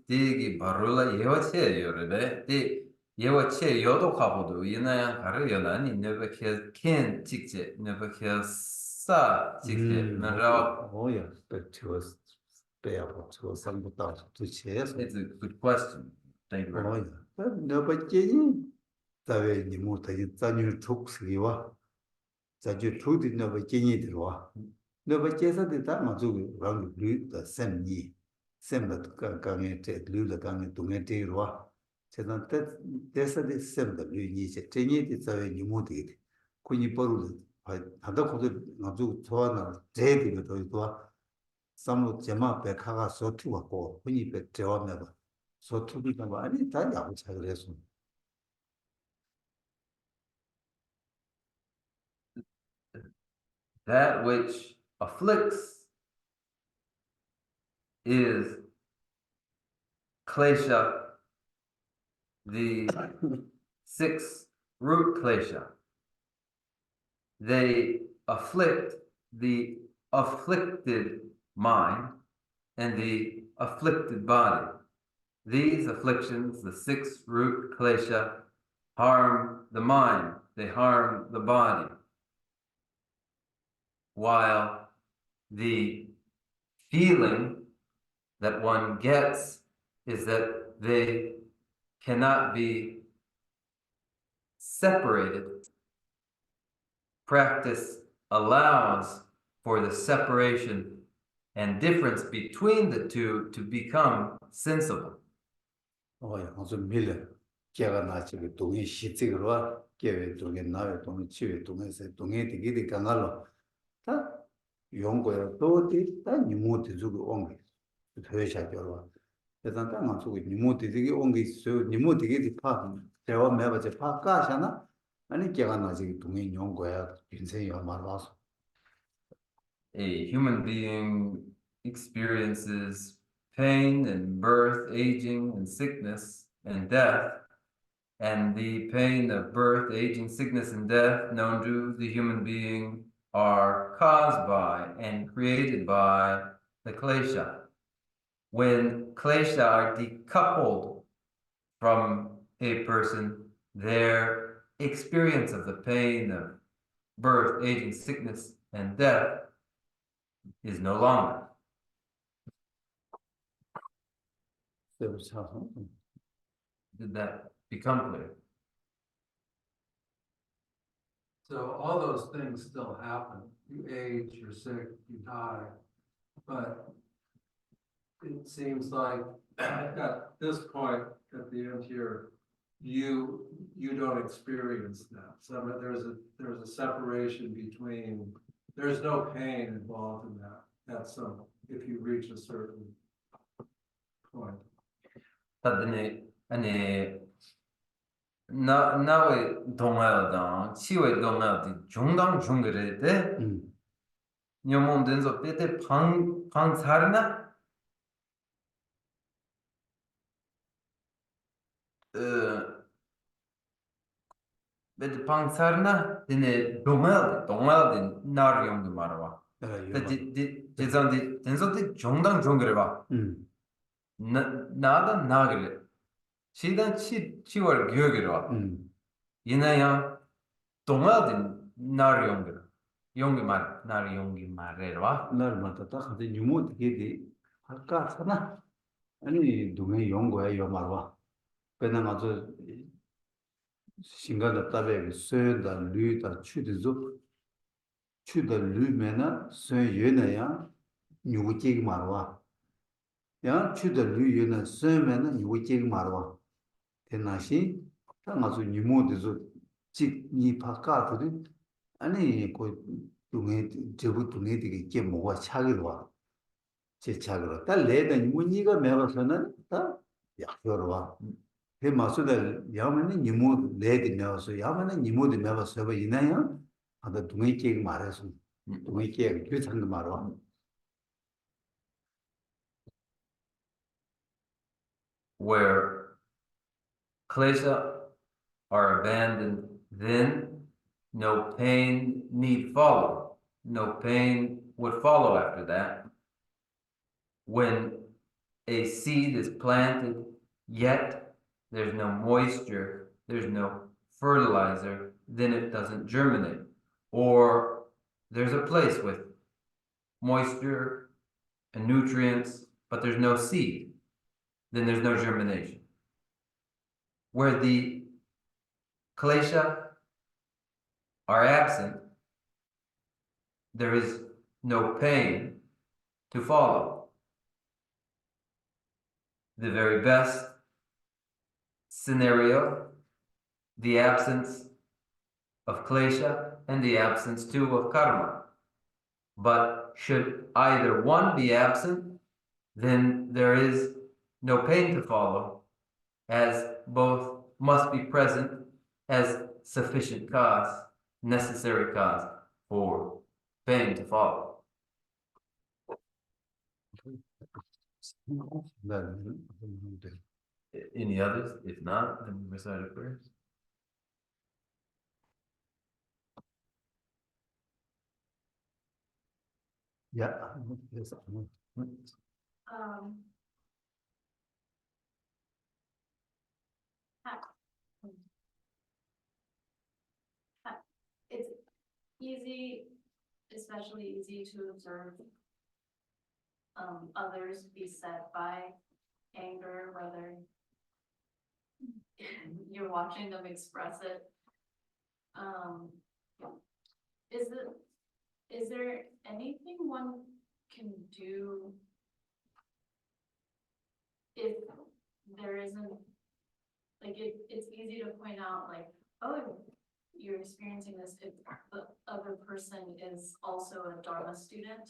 di barula yewache yorede, di yewache yodo kabudu, yinayan karu yonani, nubakelse ken chikche, nubakelse chikche, nara. 뭐야, It's a good question. Thank you very much. 너가 깨니? 다왜 니 못하지? 자녀 촉스기와 자주 초디 너가 깨니 들어와. 너가 깨서도 다 맞고 랑 루다 셈니. 셈다 강에 때 루다 강에 동에 때로와. 제가 때서도 셈다 루니제. 제니디 자왜 니 못하지? 군이 버루 한다 고도 맞고 좋아나 제디가 더 좋아. 삼로 제마 백화가 소투하고 군이 백 제와면 소투비가 많이 다 야구 차를 해서 That which afflicts is klesha, the 6 root klesha. They afflict the afflicted mind and the afflicted body. These afflictions, the 6 root klesha, harm the mind, they harm the body. While the feeling that one gets is that they cannot be separated. Practice allows for the separation and difference between the two to become sensible. 아주 밀려 걔가 나치고 동이 시직으로 걔왜 동에 나왜 동이 치왜 동에서 동에 되게 강할로 다 용거야 또디 다 니모티 주고 온게 회샤겨로 대단다 맞고 니모티 되게 온게 있어 니모티 되게 파 대화 매버제 파 까샤나 아니 걔가 나지 동에 용거야 인생이 말아서 A human being experiences pain and birth, aging and sickness and death, and the pain of birth, aging, sickness, and death known to the human being are caused by and created by the klesha. When klesha are decoupled from a person, their experience of the pain of birth, aging, sickness, and death is no longer. Did that become clear? so all those things still happen. You age, you're sick, you die, but it seems like at this point, at the end here, you don't experience that. So there's a separation between, there's no pain involved in that. That's if you reach a certain point. 다드네 아니 나왜 동아다 치왜 동아디 중당 중그레데 녀몬된서 때때 방 사르나 베데 방 사르나 데네 동아디 나르용도 말아와 데 제잔디 된서데 중당 중그레바 나다 나그레 시단 치월 교게라 이나야 동아디 나르용도 용기 말 나르 용기 말레와 날 맞다 하데 뉴모 되게 할까 하나 아니 동해 연구야 요 말와 배나 맞아 신가다 답에 쇠다 류다 추드죠 추다 류면은 쇠 예나야 뉴지 말와 야 추다 류에는 쇠면은 뉴지 말와 대나시 당아서 뉴모드죠 직이 바깥들이 아니 그 동해 저부 동해 되게 게 뭐가 차기로 와 제 차기로 딸 내는 문이가 매워서는 다 약으로 와 그 마수들 야만은 니모 내디 매워서 야만은 니모디 매워서 뭐 이나요 아다 동해 게 말해서 동해 게 규탄도 말아 where klesha are abandoned, then no pain need follow. No pain would follow after that. When a seed is planted, yet there's no moisture, there's no fertilizer, then it doesn't germinate. Or there's a place with moisture and nutrients, but there's no seed, then there's no germination. Where the klesha are absent, there is no pain to follow. The very best scenario, the absence of klesha and the absence too of karma. But should either one be absent, then there is no pain to follow, as both must be present as sufficient cause, necessary cause for pain to follow. Any others? If not, then we recite our prayers. Yeah, yes. It's easy, especially easy to observe others beset by anger, whether you're watching them express it. Is there anything one can do if there isn't, like, it's easy to point out, like, oh, you're experiencing this if the other person is also a Dharma student,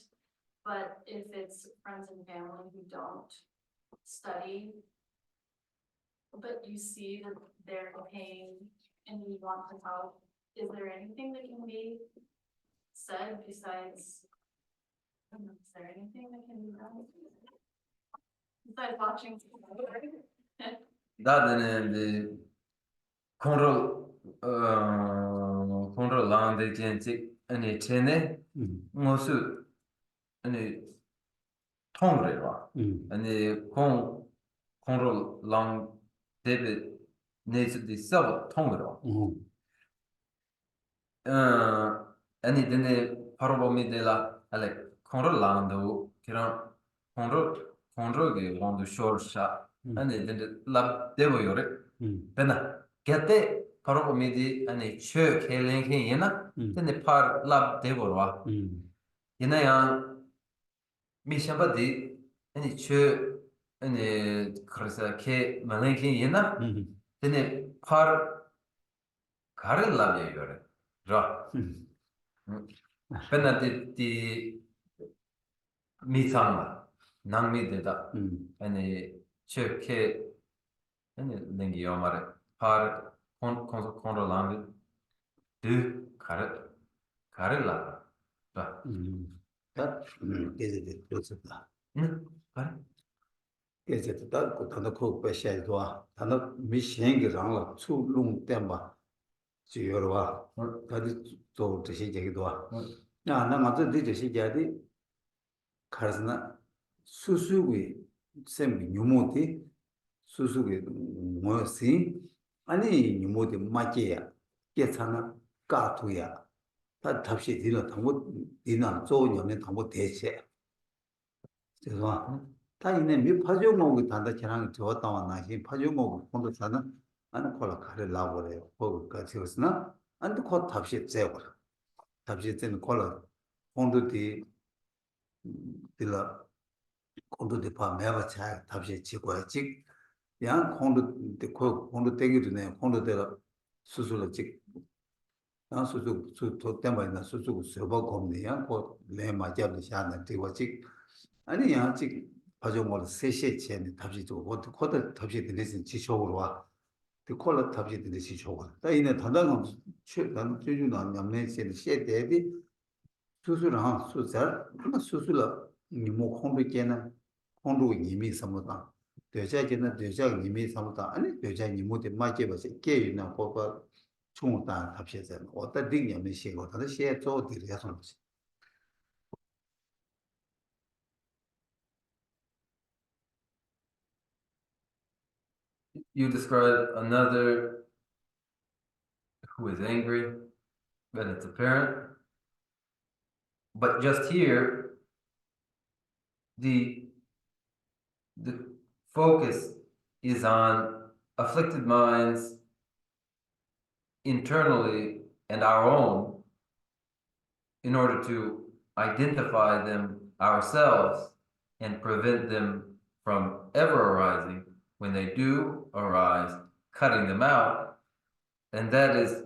but if it's friends and family who don't study, but you see that they're pain and you want to help, is there anything that can be said besides, is there anything that can be done? Besides watching. 다들 control 랑데 젠지 아니 체네 무슨 아니 통그래와 아니 control 랑 데베 네스디 서버 통그러 아니 데네 바로 보미데라 알레 control 랑도 그런 control게 랑도 쇼르샤 아니 데네 랍 데보요레 베나 게테 바로 보미디 아니 쳐 켈랭케 예나 데네 파 랍 데보와 예나야 미샤바디 아니 쳐 아니 그래서 케 말랭케 예나 데네 파 가를 랍에 요레 라 베나 디 미상마 낭미되다 음. 아니 체케 아니 랭기 요마레 파르 콘로랑기 드 가르라 봐 다 이제 그렇다. 가르 이제 다 단도 코 배셔도 단도 미신기랑라 추롱 땜바 지여와 다들 또 뜻이 얘기도 와. 야, 나 맞아 되듯이 얘기하디 가르스나 수수기 셈비 뉴모티 수수기 뭐지? 아니 뉴모티 마케야 깨차나 까투야 다 답시 되는 당고 이나 조년에 당고 대체 그래서 다 이내 미 파종목이 단다 지랑 좋았다 왔나시 파종목 본도 사는 안 콜라 가를 나버려요 거기가 지었으나 안도 곧 답시 제거 답시 되는 콜라 본도디 딜라 콘도디 파 매바 차 답시 지고야 직 양 콘도 콘도 땡기도 네 콘도 데라 수술을 직 양 수술 수도 때문에 수술 수업 겁니 양고 내 맞잡는 샤는 되고 직 아니 양직 파종을 세세 전에 답시 좀 어떻게 코드 답시 되는 지속으로 와. 그 콜라 답시 되는 지속으로. 다 이내 단단한 최단 최준도 안 남는 세 대비 수술한 수절 수술을 니모 콘도께는 콘도 이미 삼다. 되자기는 되자 이미 삼다. 아니 되자 니모데 맞게 봐서 깨이나 거가 총다 답시에서 어떤 능력이 시고 다들 시에 저 들여서 you describe another who is angry but it's apparent but just here the focus is on afflicted minds internally and our own in order to identify them ourselves and prevent them from ever arising. When they do arise, cutting them out, and that is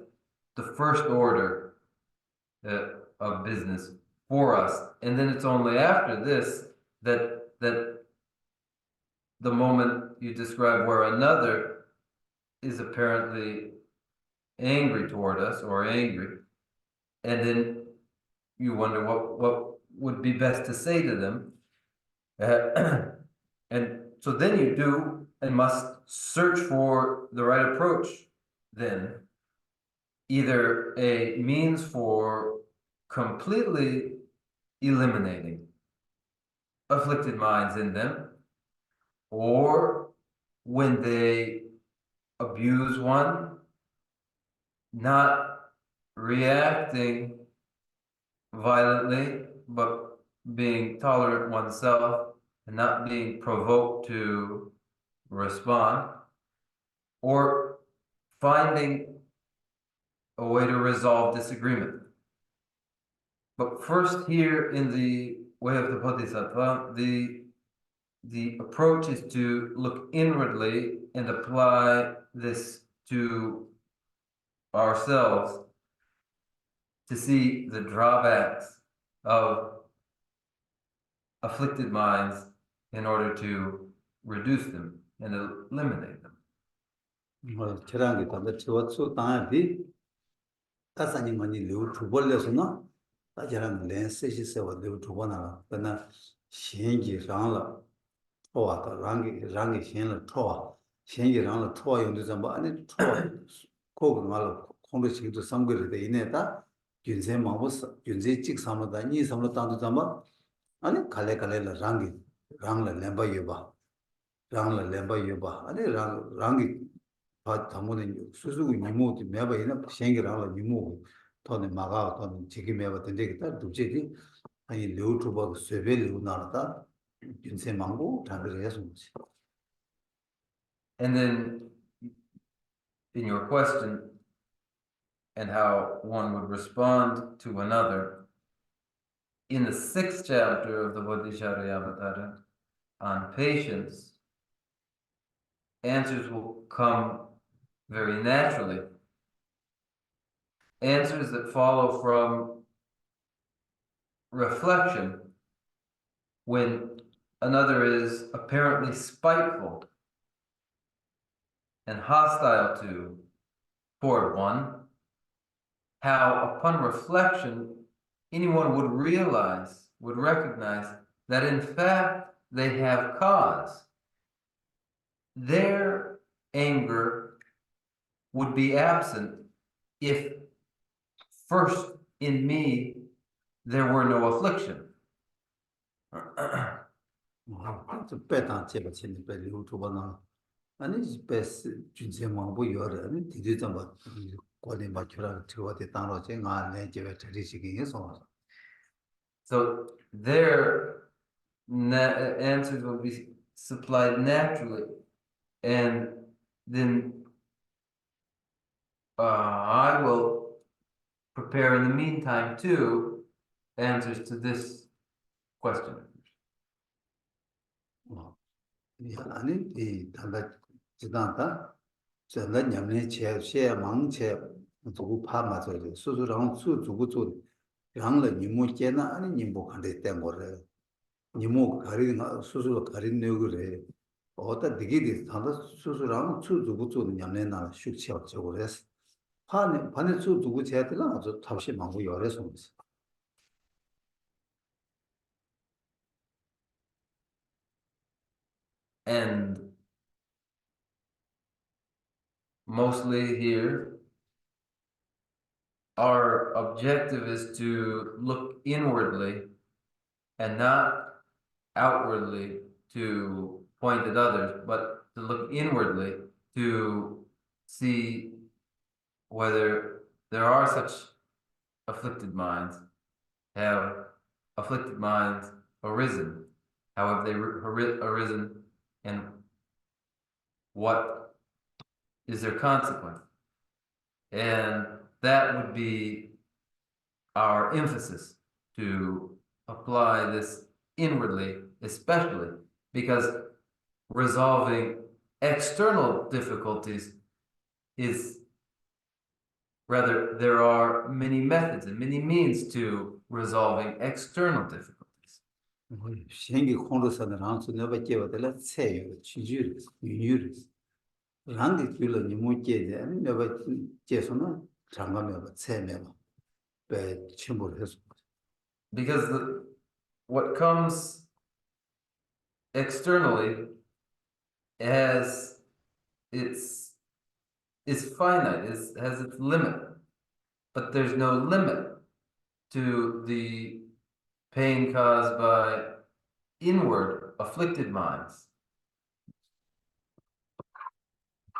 the first order of business for us. And then it's only after this that the moment you describe where another is apparently angry toward us or angry, and then you wonder what would be best to say to them. And so then you do and must search for the right approach then. Either a means for completely eliminating afflicted minds in them, or when they abuse one, not reacting violently, but being tolerant oneself and not being provoked to respond, or finding a way to resolve disagreement. But first, here in the way of the Bodhisattva, the approach is to look inwardly and apply this to ourselves to see the drawbacks of afflicted minds in order to reduce them and eliminate them. 뭐 저랑게 단다 저와서 당하디 다산이만이 류 두벌려서나 다저랑 렌스시세와 류 두번나 그나 신기랑라 토와다 랑기 신을 토와 신기랑라 토와 용도 좀 아니 토와 거기 말 공부식도 상거를 돼 있네다 균세 마버스 균세 직삼로다 니 삼로 땅도 좀 아니 갈래갈래라 랑라 렘바 유바 랑라 렘바 유바 아니 랑기 바 담모는 수수고 니모도 매바이나 생기랑라 니모 돈에 마가 돈 지기 매바 된데겠다 두제디 아니 류튜버 세벨 나르다 인생 망고 다들 해서 And then in your question and how one would respond to another, in the 6th chapter of the Bodhisattva on patience, answers will come very naturally. Answers that follow from reflection when another is apparently spiteful and hostile toward one, how upon reflection anyone would recognize that in fact they have cause. Their anger would be absent if first in me there were no affliction. 좀 빼다 제가 친구 빼리고 두번나 아니 베스 준세만 보여라 아니 디디좀 봐 관리 맞추라 저한테 따로 제가 내 집에 처리시키겠어. So their answers will be supplied naturally, and then I will prepare in the meantime too answers to this question. 아니 이 단가 지단다 전에 냠내 제시에 망체 두고 파 맞아요. 수수랑 수 두고 做 양을 니모 깨나 아니 니모 간데 된 거래. 니모 가린 수수로 가린 뇌그래. 어떤 되게 단다 수수랑 수 두고 做 냠내나 숙치 어쩌고 그랬어. 반에 수 두고 제들은 아주 답시 망고 열에서 있어. And mostly here, our objective is to look inwardly and not outwardly to point at others, but to look inwardly to see whether there are such afflicted minds. Have afflicted minds arisen? How have they arisen? And what is their consequence? And that would be our emphasis, to apply this inwardly, especially because resolving external difficulties is rather, there are many methods and many means to resolving external difficulties. 생기 공로선을 한수 내가 깨워들 세요 취주를 유유를 랑게 줄을 니모 깨제 내가 깨서는 장가면 세면 배 침몰을 해서 Because what comes externally is finite, has its limit, but there's no limit to the pain caused by inward afflicted minds.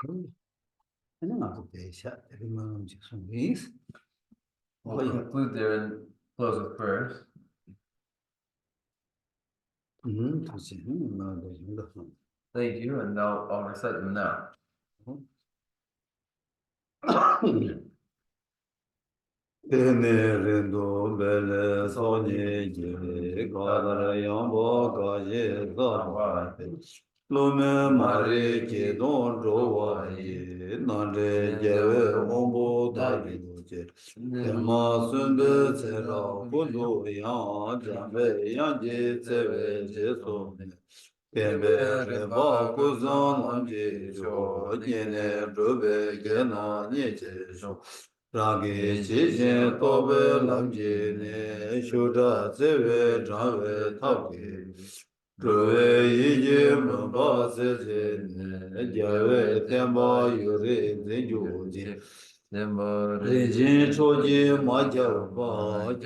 We'll conclude there and close with prayers. Thank you, and I'll recite them now. Tenerindo belle sogni gadara yambo gaje zavate lume mare ke don rowaye nande jeve ombo daginoje tema sunde sera kundo yang jambe yanje seve jeso tembe reba kuzan anje jo jene robe gena nieje jo Rāngi chīshīn tōpe lāṃ jīne shūrā tsēvē rāvē tāpkī rūvē yīyī mūmbā sēchīne gyāvē tēmbā yūrī dzīnyūjī rījīn chōjī mā gyāvā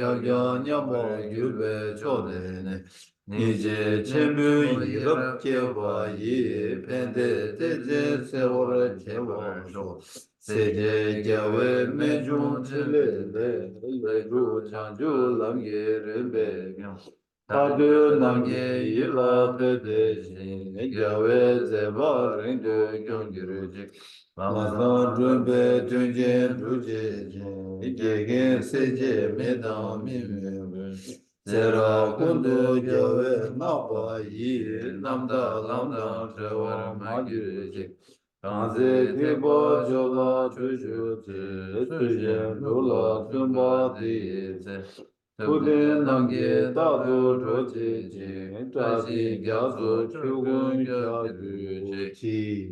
gyāgyā nyāmbā gyūvē chōdēne nījī chēmbū yīrab kyevā yī pēndē tēcē sēvā kyevā shō Seje gyave mejun chile le ru chanju lamge rembe gyam Tadu namge ila pede jing gyave zeba rindu gyongirujik Lamsan rumbe tunjen ruje jing Gegen seje medam mimimbe Zera kundu gyave napa yi Lamda lamda trewar magirujik Kanze tiba jola chuju te, tuje lula tumba diye te, Kuden namge tazo choche je, traji gyazo chugun gyadu chi.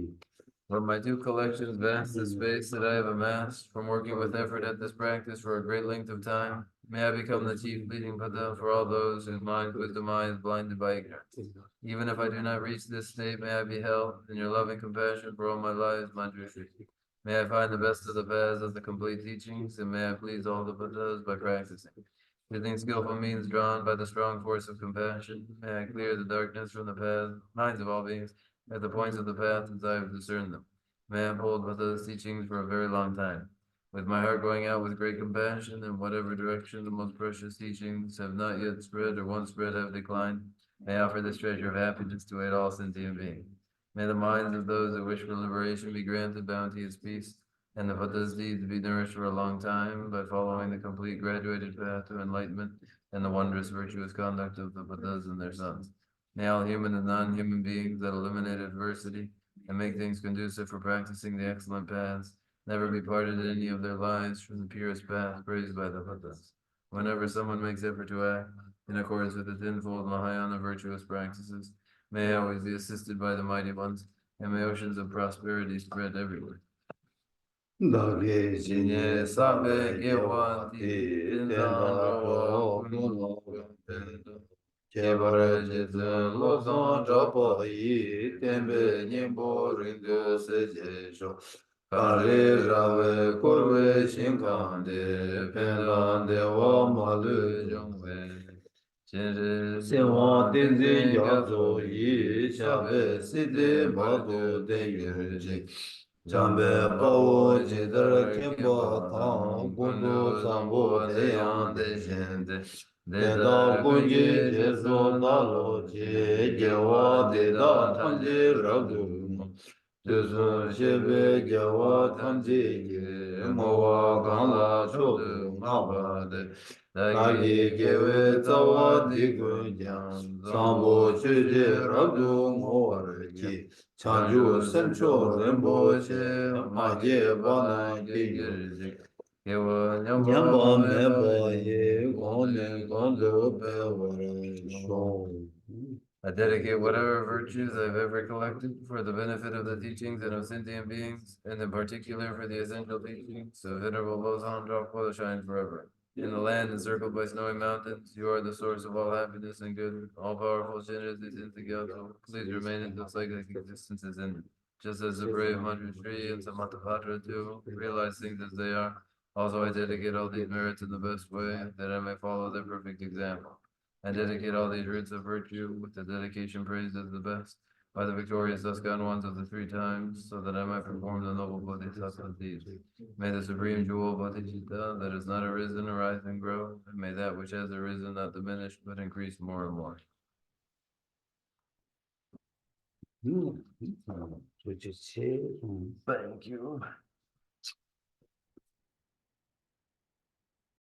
From my two collections, vast the space that I have amassed from working with effort at this practice for a great length of time, may I become the chief leading Buddha for all those whose mind wisdom eye is blinded by ignorance. Even if I do not reach this state, may I be held in your loving compassion for all my lives, Manjushri. May I find the best of the paths of the complete teachings, and may I please all the Buddhas by practicing. Using skillful means drawn by the strong force of compassion, may I clear the darkness from the path, minds of all beings, at the points of the path as I have discerned them. May I uphold Buddha's teachings for a very long time. With my heart going out with great compassion in whatever direction the most precious teachings have not yet spread or once spread have declined, may I offer this treasure of happiness to aid all sentient beings. May the minds of those that wish for liberation be granted bounteous peace, and the Buddha's deeds be nourished for a long time by following the complete graduated path to enlightenment and the wondrous virtuous conduct of the Buddhas and their sons. May all human and non-human beings that eliminate adversity and make things conducive for practicing the excellent paths never be parted in any of their lives from the purest path praised by the Buddhas. Whenever someone makes effort to act in accordance with the tenfold Mahayana virtuous practices, may I always be assisted by the mighty ones, and may oceans of prosperity spread everywhere. Dage jinye sabe gewa ti tenda ro kuno pendo. Kebara jizun lobson jopo yi tembe nyimbo rindu se jesho. Kare rave kurve shinkande pendande wa malu jongwe. Sewa tenzi yazo yi shabe side mado den Jambe bawo jidar kemba tang gundu sambo deyang de shende. Deda gunji jesu dalo je gewa deda tanji ragu. Jesu shebe gewa tanji ge mowa gangla chodu ngaba de. Dagi gewe tawa digun jang sambo chuje ragu ngowar ki. Chanju sencho rinpoche maje bana geyo. Nyamba meba ye gone gondo bewara shong. I dedicate whatever virtues I've ever collected for the benefit of the teachings and of sentient beings, and in particular for the essential teachings of Venerable Losang Dragpa shine forever. In the land encircled by snowy mountains, you are the source of all happiness and good. All powerful Shantideva is together. Please remain until psychic existence is ended. Just as the brave Manjushri and Samatapatra do realize things as they are, also I dedicate all these merits in the best way, that I may follow their perfect example. I dedicate all these roots of virtue with the dedication praised as the best by the victorious Askan ones of the three times, so that I might perform the noble Bodhisattva deeds. May the supreme jewel Bodhicitta that has not arisen arise and grow, and may that which has arisen not diminish but increase more and more. Thank you. Thank you.